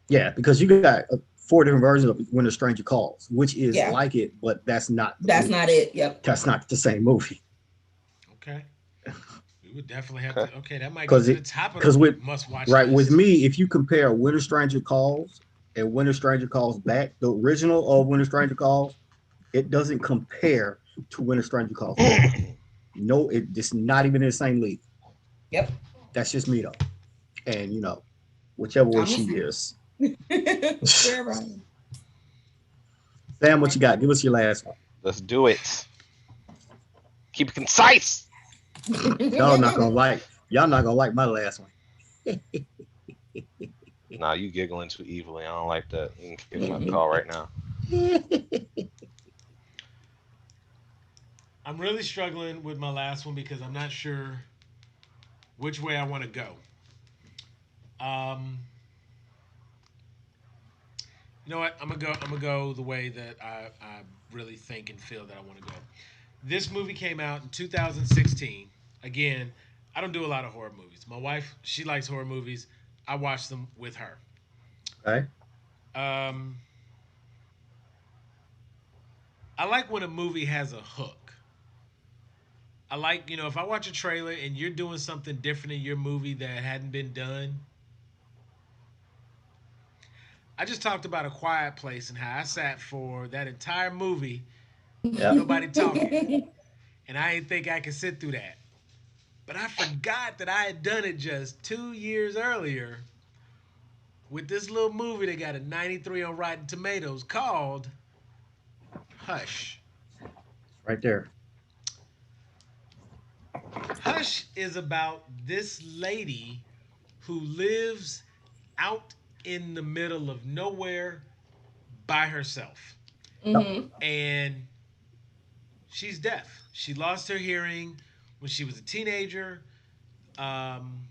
yeah, because you got four different versions of When a Stranger Calls, which is Yeah, like it, but that's not the that's movie. not it. Yep. That's not the same movie. Okay. We would definitely have Okay. to. Okay, that might go Because to the it, top of because the with must watch right with list. me, if you compare When a Stranger Calls and When a Stranger Calls Back, the original of When a Stranger Calls, it doesn't compare to When a Stranger Calls Back. No, it's not even in the same league. Yep. That's just me though. And whichever way I'm she listening. is. Wherever I am. Sam, what you got? Give us your last one. Let's do it. Keep it concise. Y'all not gonna like. Y'all not gonna like my last one. Nah, you giggling too evilly. I don't like that. You can kick me out the call right now. I'm really struggling with my last one because I'm not sure which way I want to go. Um, you know what? I'm gonna go the way that I really think and feel that I want to go. This movie came out in 2016. Again, I don't do a lot of horror movies. My wife, she likes horror movies. I watch them with her. Okay. Um, I like when a movie has a hook. I like, if I watch a trailer and you're doing something different in your movie that hadn't been done. I just talked about A Quiet Place and how I sat for that entire movie, Yeah. nobody talking. And I didn't think I could sit through that. But I forgot that I had done it just 2 years earlier with this little movie that got a 93 on Rotten Tomatoes called Hush. Right there. Hush is about this lady who lives out in the middle of nowhere by herself. Yep. Hmm. And she's deaf. She lost her hearing when she was a teenager. Um,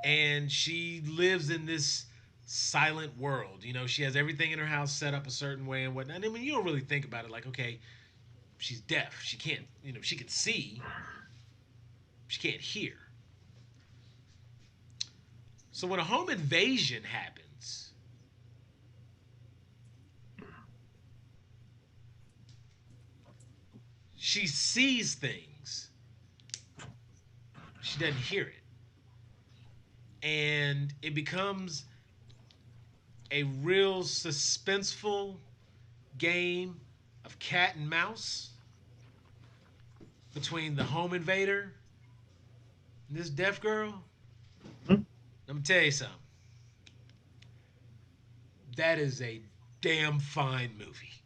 and she lives in this silent world. She has everything in her house set up a certain way and whatnot. I mean, you don't really think about it like, okay, she's deaf. She can't, she can see, she can't hear. So when a home invasion happens, she sees things, she doesn't hear it. And it becomes a real suspenseful game of cat and mouse between the home invader and this deaf girl. Mhm. Let me tell you something. That is a damn fine movie.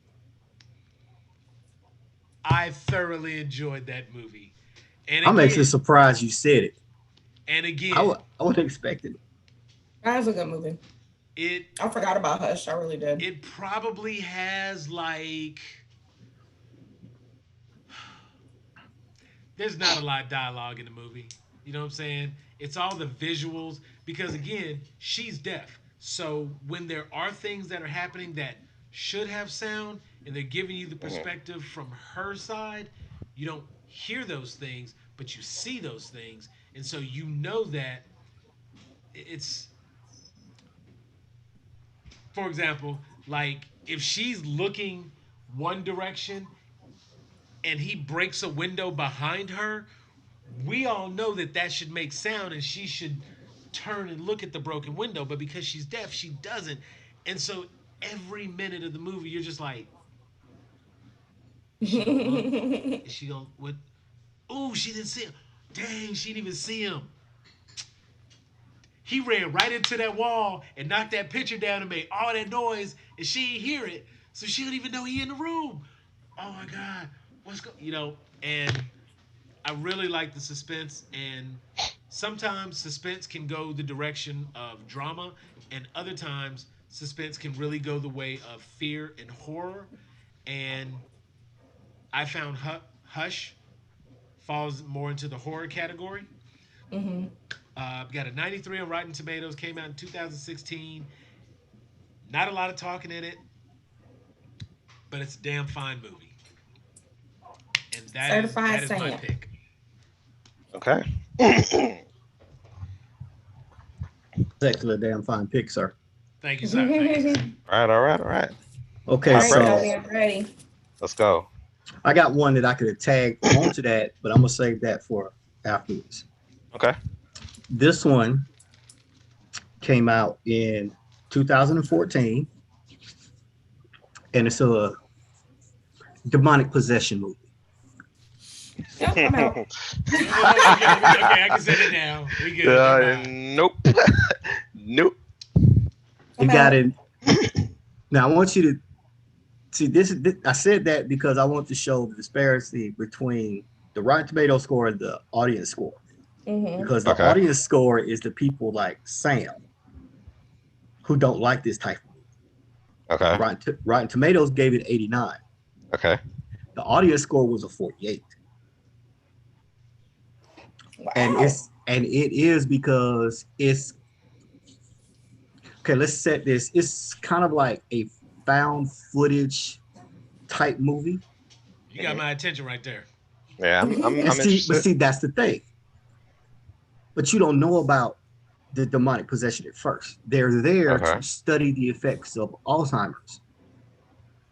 I thoroughly enjoyed that movie. And I'm actually again, surprised you said it. and I again, would I would have expected it. That was a good movie. it I forgot about Hush. I really did. it probably has like there's not a lot of dialogue in the movie. You know what I'm saying? It's all the visuals because again, she's deaf. So when there are things that are happening that should have sound and they're giving you the Mhm. perspective from her side, you don't hear those things, but you see those things. And so you know that it's for example, like if she's looking one direction and he breaks a window behind her, we all know that that should make sound and she should turn and look at the broken window. But because she's deaf, she doesn't. And so every minute of the movie, you're just like, is she gonna look? Is she gonna what? Oh, she didn't see him. Dang, she didn't even see him. He ran right into that wall and knocked that picture down and made all that noise, and she didn't hear it, so she don't even know he in the room. Oh my god, what's going? And I really like the suspense, and sometimes suspense can go the direction of drama, and other times suspense can really go the way of fear and horror. And I found Hush falls more into the horror category. Mm-hmm. Got a 93 on Rotten Tomatoes. Came out in 2016. Not a lot of talking in it, but it's a damn fine movie. And that is Certified that is my Sam. pick. Okay. It's actually a damn fine pick, sir. Thank you, sir. Thank you, sir. All right, all right, all right. All Okay, All right, right, Brett, so Tony, I'm ready. let's go. I got one that I could have tagged onto that, but I'm gonna save that for afterwards. Okay. This one came out in 2014, and it's a demonic possession movie. Yep, I'm out. Okay, I can set it now. We good. Never mind. Nope. Nope. It I'm got out. in. Now I want you to see this. I said that because I want to show the disparity between the Rotten Tomato score and the audience score. Mm-hmm. Because the Okay. audience score is the people like Sam who don't like this type of movie. Okay. Rotten Tomatoes gave it 89. Okay. The audience score was a 48. Wow. And it is because it's okay, let's set this. It's kind of like a found footage type movie. You got my attention right there. Yeah, I'm And but interested. see, that's the thing. But you don't know about the demonic possession at first. They're there Okay. to study the effects of Alzheimer's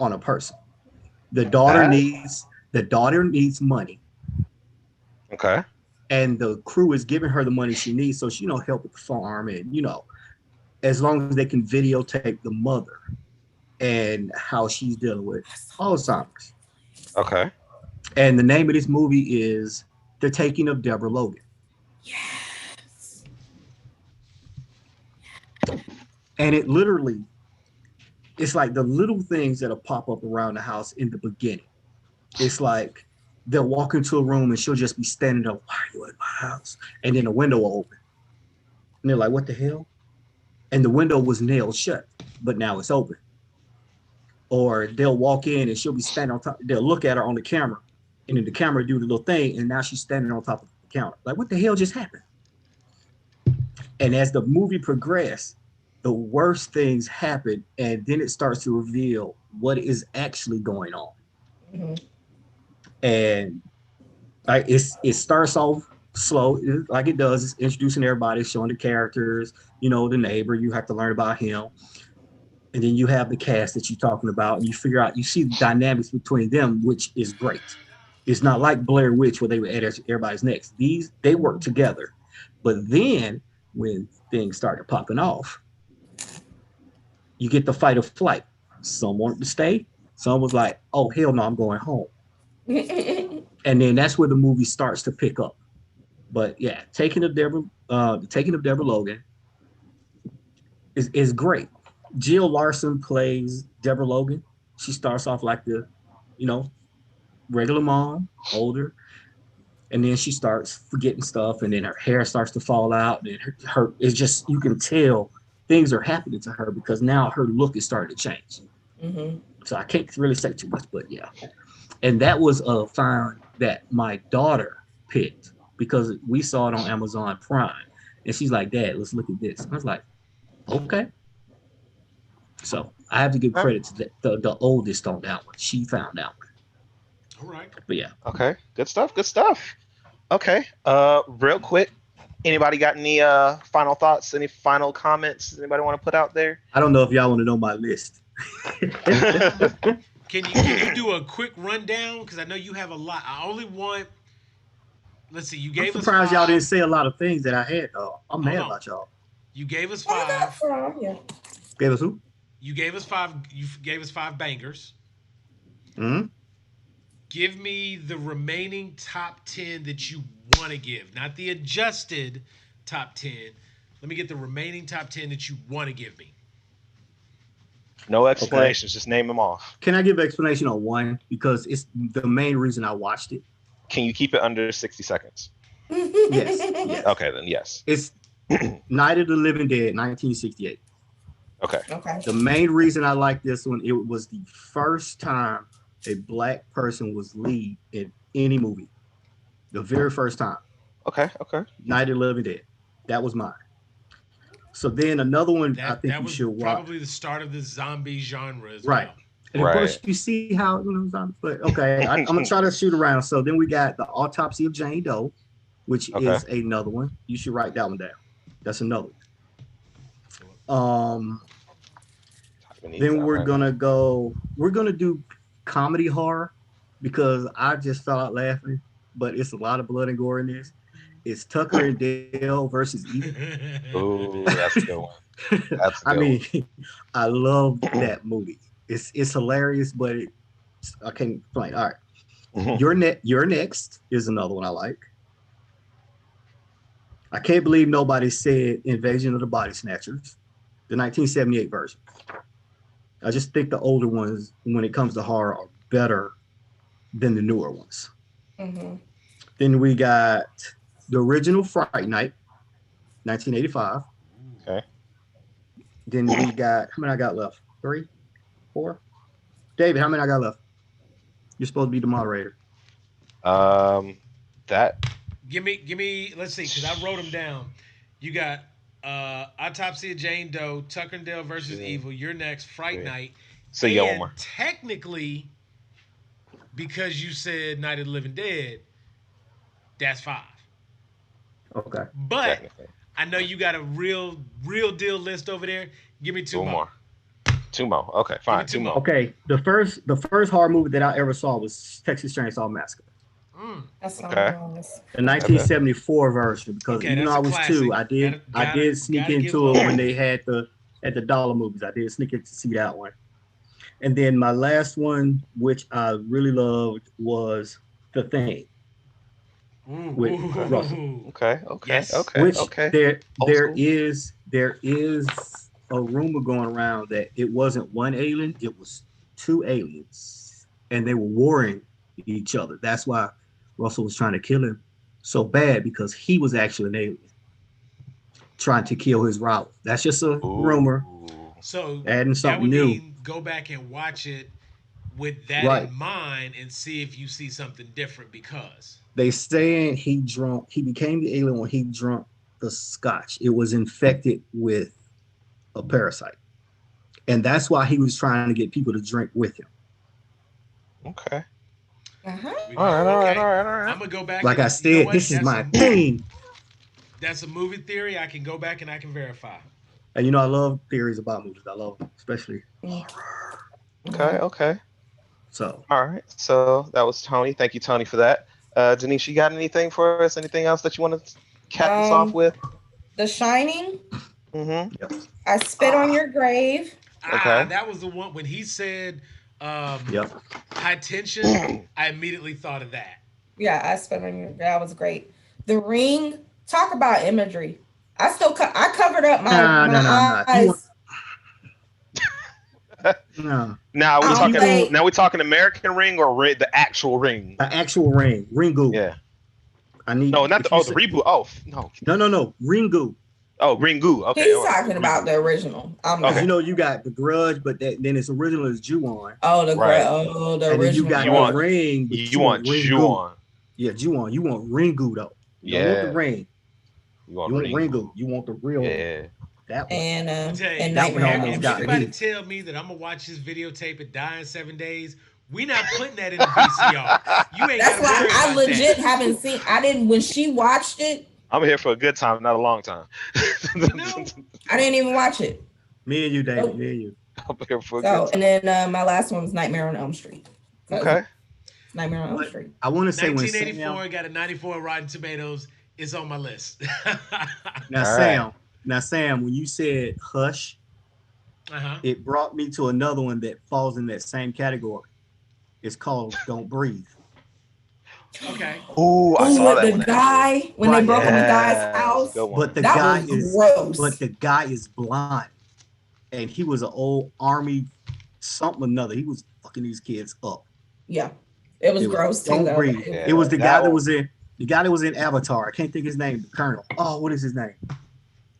on a person. The daughter needs money, Okay. and the crew is giving her the money she needs, so she help with the farm, and as long as they can videotape the mother and how she's dealing with Alzheimer's. Okay. And the name of this movie is The Taking of Deborah Logan. Yes. And it's like the little things that'll pop up around the house in the beginning. It's like they'll walk into a room and she'll just be standing there, why are you in my house? And then the window will open. And they're like, what the hell? And the window was nailed shut, but now it's open. Or they'll walk in and she'll be standing on top. They'll look at her on the camera, and then the camera do the little thing, and now she's standing on top of the counter. Like, what the hell just happened? And as the movie progressed, the worst things happen, and then it starts to reveal what is actually going on. Mm-hmm. And it starts off slow, like it does. It's introducing everybody, showing the characters, the neighbor. You have to learn about him. And then you have the cast that you're talking about, and you see the dynamics between them, which is great. It's not like Blair Witch where they were at everybody's necks. They work together. But then when things started popping off, you get the fight or flight. Some wanted to stay. Some was like, oh, hell no, I'm going home. And then that's where the movie starts to pick up. But yeah, the Taking of Deborah Logan is great. Jill Larson plays Deborah Logan. She starts off like the, regular mom, older, and then she starts forgetting stuff, and then her hair starts to fall out, and her it's just, you can tell things are happening to her because now her look is starting to change. Mm-hmm. So I can't really say too much, but yeah. And that was a find that my daughter picked because we saw it on Amazon Prime, and she's like, Dad, let's look at this. I was like, okay. So I have to give credit to the oldest on that one. She found that one. All right. But yeah. Okay. Good stuff. Good stuff. Okay. Real quick, anybody got any final thoughts? Any final comments? Anybody want to put out there? I don't know if y'all want to know my list. Can you do a quick rundown? Because I know you have a lot. I only want. Let's see. You I'm gave us surprised y'all 5. didn't say a lot of things that I had, though. I'm mad Hold on. about y'all. You gave us Oh my God, 5. girl, yeah. Gave us who? You gave us 5. You gave us 5 bangers. Mm-hmm. Give me the remaining top 10 that you want to give, not the adjusted top 10. Let me get the remaining top 10 that you want to give me. No explanations. Just name them off. Can I give an explanation on one? Because it's the main reason I watched it. Can you keep it under 60 seconds? Yes. Yes. Okay, then yes. It's Night of the Living Dead, 1968. Okay. Okay. The main reason I like this one, it was the first time a black person was lead in any movie. The very first time. Okay. Okay. Night of the Living Dead. That was mine. So then another one I think That you was should watch. probably the start of the zombie genre as Right. well. And of Right. course, you see how, but okay, I'm going to try to shoot around. So then we got the Autopsy of Jane Doe, which Okay. is another one. You should write that one down. That's another one. Typing these Then out right now. we're going to do comedy horror because I just fell out laughing, but it's a lot of blood and gore in this. It's Tucker and Dale versus Evil. Ooh, that's a good one. That's a I good mean, I love that movie. It's hilarious, but I can't explain. All right, one. Your Next is another one I like. I can't believe nobody said Invasion of the Body Snatchers, the 1978 version. I just think the older ones, when it comes to horror, are better than the newer ones. Mhm. Then we got the original Fright Night, 1985. Okay. Then we got, how many I got left? 3, 4. David, how many I got left? You're supposed to be the moderator. That Give me. Let's see, because I wrote them down. You got Autopsy of Jane Doe, Tucker and Dale versus Evil. You're next, Fright Yeah. Night, So you got one and more. technically, because you said Night of the Living Dead, that's 5. Okay. But Technically. I know you got a real deal list over there. Give me 2 Two more. more. Two more. Okay, fine. two Two more. more. Okay. The first horror movie that I ever saw was Texas Chainsaw Massacre, That's not Okay. honest. the 1974 version. Because Okay, even though that's I a was classic. 2, I did sneak Gotta give into it love. when they had the dollar movies. I did sneak in to see that one. And then my last one, which I really loved, was The Thing with Russell. Ooh. Okay. Okay. Yes. Okay. Which Okay. there Old there school. is there is a rumor going around that it wasn't one alien, it was 2 aliens, and they were warring each other. That's why Russell was trying to kill him so bad, because he was actually an alien trying to kill his rival. That's just a rumor, Ooh. So adding that something would new. mean go back and watch it with that Right. in mind and see if you see something different because. They saying he became the alien when he drunk the scotch. It was infected with a parasite. And that's why he was trying to get people to drink with him. Okay. Uh-huh. We All got, right. All right. okay. All right. All right. I'm gonna go back Like and I you know said, what? this is my thing. That's a movie theory. I can go back and I can verify. And I love theories about movies. I love them, especially Mm. horror. Okay. Okay. So All right. So that was Tony. Thank you, Tony, for that. Denise, you got anything for us? Anything else that you want to cap this off Um, with? The Shining. Mm-hmm. yep. I spit on your grave. Okay. That was the one when he said Yep. high tension. I immediately thought of that. Yeah, I spit on your. That was great. The Ring. Talk about imagery. I still I covered up my No. You want eyes. no. Now we're If you talking. want Now we're talking American Ring or the actual Ring. an actual Ringu. Yeah. I need No, not if the. you Oh, the say, reboot. Oh, no. no, Ringu. Oh, Ringu. Okay. He's All right. talking about Reboot. the original. I'm Okay. You not. you got the Grudge, but then its original is Ju-on. Oh, Right. the And then you original. got You the want ring, but you want Ringu. Ju-on. Yeah, Ju-on. You want Ringu though. You don't want the Yeah. ring. You want You want Ringu. Ringu. You want the real one. Yeah. That one. And Tell you, and That one Nightmare on almost Elm if got Street. anybody me. tell me that I'm gonna watch this videotape and die in 7 days, we not putting that in the VCR. You ain't That's gotta why worry I about legit that. haven't seen. I didn't when she watched it. I'm here for a good time, not a long time. You know, I didn't even watch it. Me and you, David. Nope. Me and you. I'm here for a So good time. and then my last one was Nightmare on Elm Street. Okay. Nightmare on Elm But Street. I want to say when 1984 got a 94 Rotten Tomatoes. It's on my list. now All Sam, right. now Sam, when you said Hush, Uh-huh. it brought me to another one that falls in that same category. It's called Don't Breathe. Okay. Ooh, I Ooh, saw with that the one. guy when they Right. broke in the guy's Yeah, house. good one. But the That guy was is gross. but the guy is blind. And he was an old army something or another. He was fucking these kids up. Yeah, it was It was gross too. Don't Though. Breathe. Yeah, It was the that guy that one- was in Avatar. I can't think his name. The Colonel. Oh, what is his name?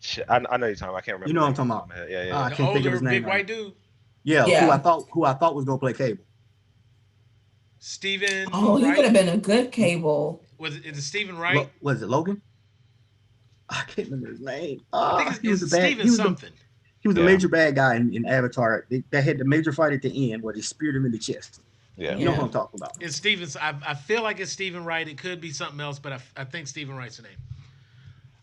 Shit, I know you're talking about. I can't remember. You know what I'm the name talking off the top of my head. Yeah, I The can't think of older his name big right white dude. Yeah, Yeah. who I thought was gonna play Cable. Stephen Oh, he would Wright. have been a good Cable. Is it Stephen Wright? Was it Logan? I can't remember his name. I think He was the it's bad. Stephen something. He was the Yeah. major bad guy in Avatar. They had the major fight at the end where they speared him in the chest. Yeah. You know who Yeah. I'm talking about? It's Stephen. I feel like it's Stephen Wright. It could be something else, but I think Stephen Wright's the name.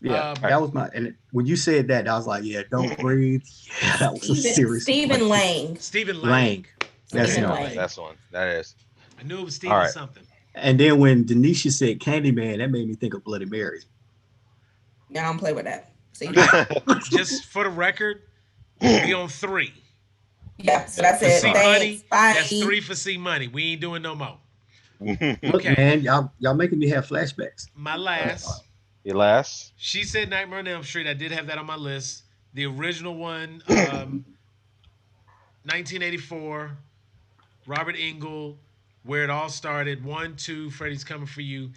Yeah, All that was my. And when you said that, I was like, yeah, don't breathe. Yeah, that was a serious Stephen question. Lang. Stephen Lang. Lang. That's Stephen him. Lang. That's one. That is. I knew it was All Stephen right. something. And then when Denisha said Candyman, that made me think of Bloody Mary. Yeah, I don't play with that. See? Just for the record, we on 3. Yeah, so that's For it. C Thanks. Money, Bye. that's 3 for C Money. We ain't doing no more. Look, Okay. man, y'all making me have flashbacks. My last. Your last. She said Nightmare on Elm Street. I did have that on my list. The original one, 1984, Robert Engel, where it all started. 1, 2, Freddy's Coming for You.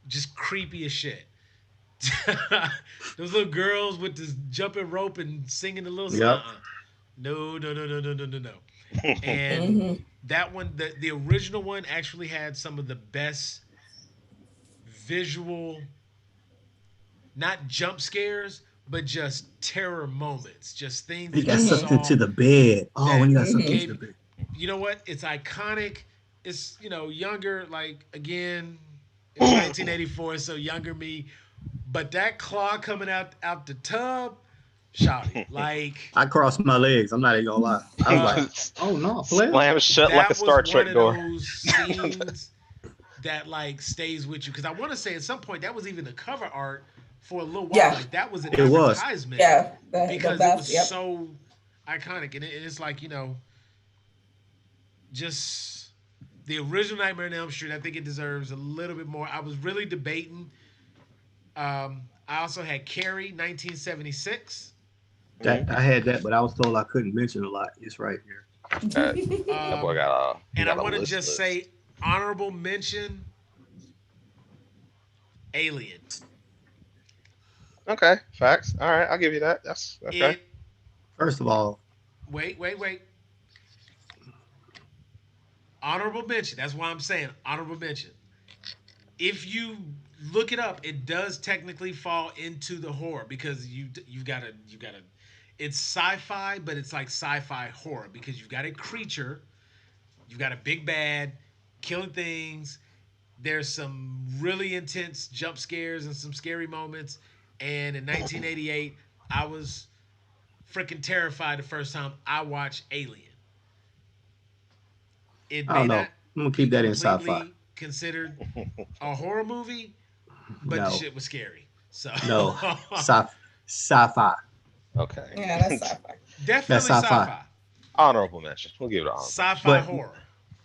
Just creepy as shit. Those little girls with this jumping rope and singing the little Yep. song. No, no, no, no, no, no, no, no. And hmm that one, the original one, actually had some of the best visual, not jump scares, but just terror moments. Just things He that got you sucked saw. into the bed. Oh, that when he got sucked gave, into the bed. you know what? It's iconic. It's, younger, like, again, it's 1984, so younger me. But that claw coming out the tub, shouty. Like, I crossed my legs. I'm not even gonna lie. I was like, bruh, oh no, player. Slam shut like a that was Star one Trek of door. those scenes that, like, stays with you. Because I want to say at some point that was even the cover art for a little while. Yeah. Like, that was an It was. advertisement. Yeah, the Because it best. was Yep. so iconic. And it's like, just the original Nightmare on Elm Street, I think it deserves a little bit more. I was really debating. I also had Carrie, 1976. That I had that, but I was told I couldn't mention a lot. It's right here. That boy got a. And I want to just say honorable mention Alien. Okay, facts. All right, I'll give you that. That's okay. It First of all, wait. Honorable mention. That's why I'm saying honorable mention. If you look it up, it does technically fall into the horror because you've got to it's sci-fi, but it's like sci-fi horror because you've got a creature, you've got a big bad killing things. There's some really intense jump scares and some scary moments. And in 1988, I was freaking terrified the first time I watched Alien. It I may don't know. not I'm gonna be keep that in sci-fi. completely considered a horror movie, but the No, shit was scary. So no, sci-fi. Okay. Yeah, that's sci-fi. definitely That's sci-fi. sci-fi. Honorable mention. We'll give it an honorable. Sci-fi But- horror.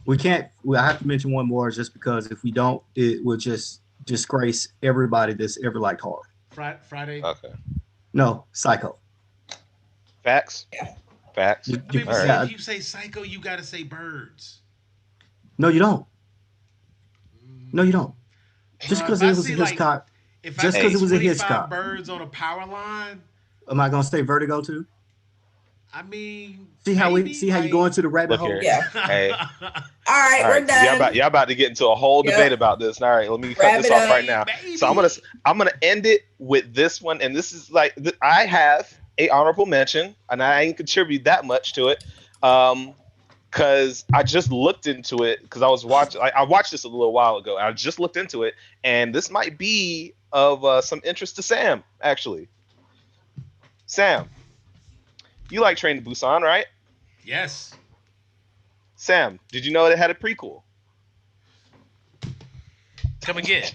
We can't. I have to mention one more just because if we don't, it will just disgrace everybody that's ever liked horror. Friday. Okay. No, Psycho. Facts. Yeah. Facts. You- I mean, you- but see, yeah. if you say Psycho, you got to say Birds. No, you don't. No, you don't. Just because If I it was a see, like, Hitchcock, If Just I 'cause see it was a 25 Hitchcock. birds on a power line, am I gonna say Vertigo too? I mean, See how maybe, you go into the rabbit Look hole? here. Yeah. Hey. All right, All we're right, done. y'all about to get into a whole Yep. debate about this. All right, let me cut Wrap this it off up. right now. So I'm gonna end it with this one, and this is like I have a honorable mention, and I ain't contribute that much to it, because I just looked into it because I was watching. I watched this a little while ago. And I just looked into it, and this might be of some interest to Sam. Actually, Sam, you like Train to Busan, right? Yes. Sam, did you know it had a prequel? Come again.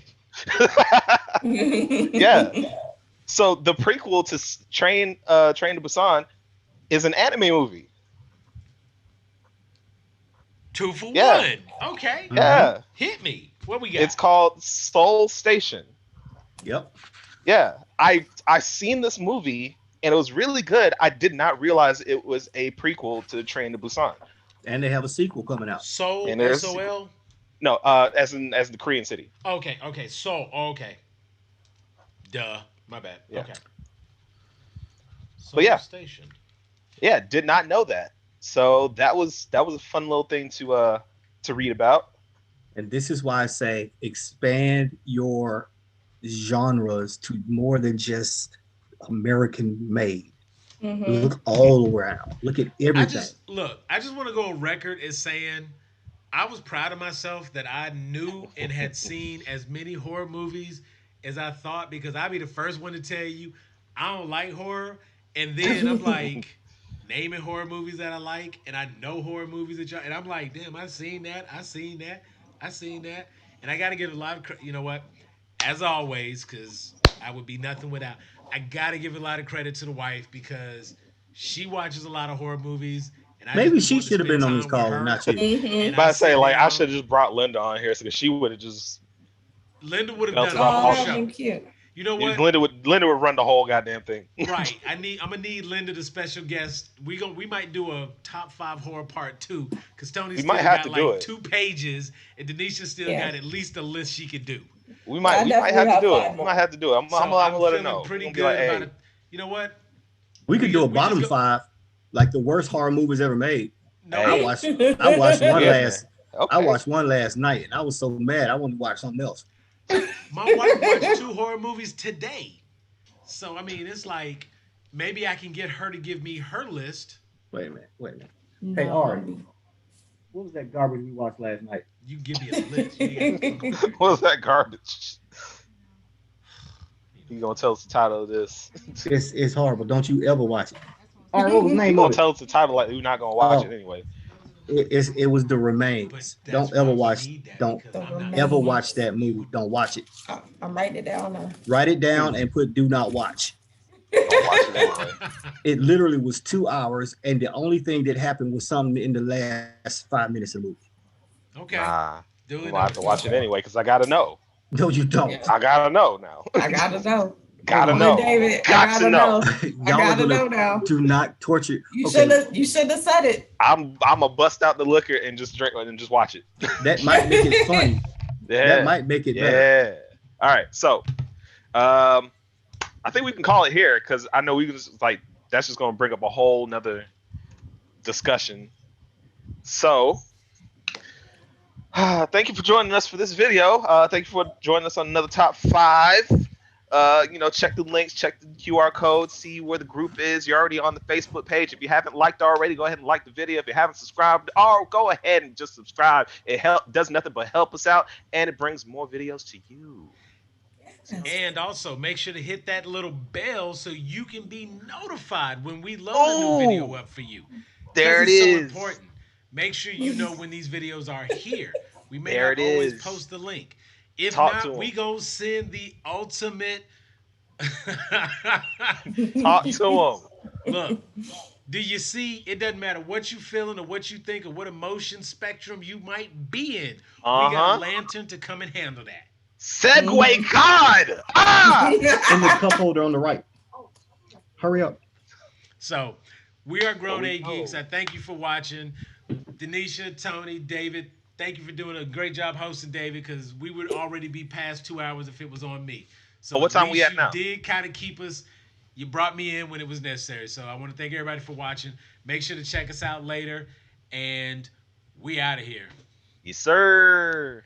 Yeah. So the prequel to Train to Busan is an anime movie. 2 for Yeah. 1. Okay. Yeah. Hit me. What we got? It's called Soul Station. Yep. Yeah. I seen this movie and it was really good. I did not realize it was a prequel to Train to Busan. And they have a sequel coming out. Soul, And there's- SOL. No, as in the Korean city. Okay. Soul. Okay. Duh. My bad. Yeah. Okay. Soul But yeah. Station. Yeah, did not know that. So that was a fun little thing to read about. And this is why I say expand your genres to more than just American made. Mm-hmm. Look all around. Look at I everything. just look. I just want to go on record as saying I was proud of myself that I knew and had seen as many horror movies as I thought because I'd be the first one to tell you I don't like horror, and then I'm like naming horror movies that I like, and I know horror movies that y'all, and I'm like, damn, I seen that, I seen that, I seen that, and I got to give a lot of you know what, as always, because I would be nothing without. I got to give a lot of credit to the wife because she watches a lot of horror movies, and I just Maybe be she wanting to should have spend been on this time with call and her not you. and Mm-hmm. I But I say sit like I down. should have just brought Linda on here because she would have just Linda would have done melted a off Oh, whole all that the. would have show. been cute. You know what? Linda would run the whole goddamn thing. Right. I'm gonna need Linda the special guest. We might do a top five horror part two because Tony We might still have got to do like it. 2 pages and Denisha still Yeah. got at least a list she could do. I We might definitely have to have do it. five We might more. have to do it. I'm So gonna I'm let her feeling know. We're pretty gonna be like, good about hey, it. You know what? We could do a We just bottom go. five, like the worst horror movies ever made. I No, hey, watched I watched one yeah, man. last I Okay. watched one last night and I was so mad I wanted to watch something else. my wife watched 2 horror movies today. So I mean, it's like maybe I can get her to give me her list. Wait a minute, wait a minute. Hey No, Ari, don't be. what was that garbage we watched last night? You can give me a list. You ain't got to come over here. What was that garbage? You gonna tell us the title of this? It's horrible. Don't you ever watch it. All right, what was the You name gonna of it? tell us the title like we're not gonna watch it Oh, anyway. it was The But Remains. that's Don't why ever we watch. need that Don't because The I'm not ever gonna watch watch remains. it. that movie. Don't watch it. I'm writing it down now. Write it Hmm. down and put "Do not watch." Don't watch it anyway. It literally was 2 hours, and the only thing that happened was something in the last 5 minutes of the movie. Okay, Nah, I'm duly gonna have to noted. watch it Okay. anyway because I gotta know. No, you don't. Yeah. I gotta know now. I gotta know. Oh Gotta my You and know. David, I Got to gotta know. know. I Y'all are gotta gonna know now. do not torture. You should Okay, have said it. I'm a bust out the liquor and just drink and just watch it. that might make it funny. That Yeah, might make it better. yeah. All right, so um, I think we can call it here because I know we can just like that's just gonna bring up a whole nother discussion. So thank you for joining us for this video. Thank you for joining us on another top five. Check the links, check the QR code, see where the group is. You're already on the Facebook page. If you haven't liked already, go ahead and like the video. If you haven't subscribed, go ahead and just subscribe. It does nothing but help us out, and it brings more videos to you. And also make sure to hit that little bell so you can be notified when we load a new video Oh, up for you. Because there it it's so is. important. Make sure you know when these videos are here. We may There not it always is. post the link. If Talk to not, we them. gonna send the ultimate. Talk to them. Look, do you see? It doesn't matter what you feeling or what you think or what emotion spectrum you might be in. We Uh got a huh. lantern to come and handle that. Segway God. Ah. In the cup holder on the right. Hurry up. So, we are There Grown we A Geeks. go. I thank you for watching. Denisha, Tony, David, thank you for doing a great job hosting, David, because we would already be past 2 hours if it was on me. So What at time we least at you now? did kind of keep us. You brought me in when it was necessary. So I want to thank everybody for watching. Make sure to check us out later. And we out of here. Yes, sir.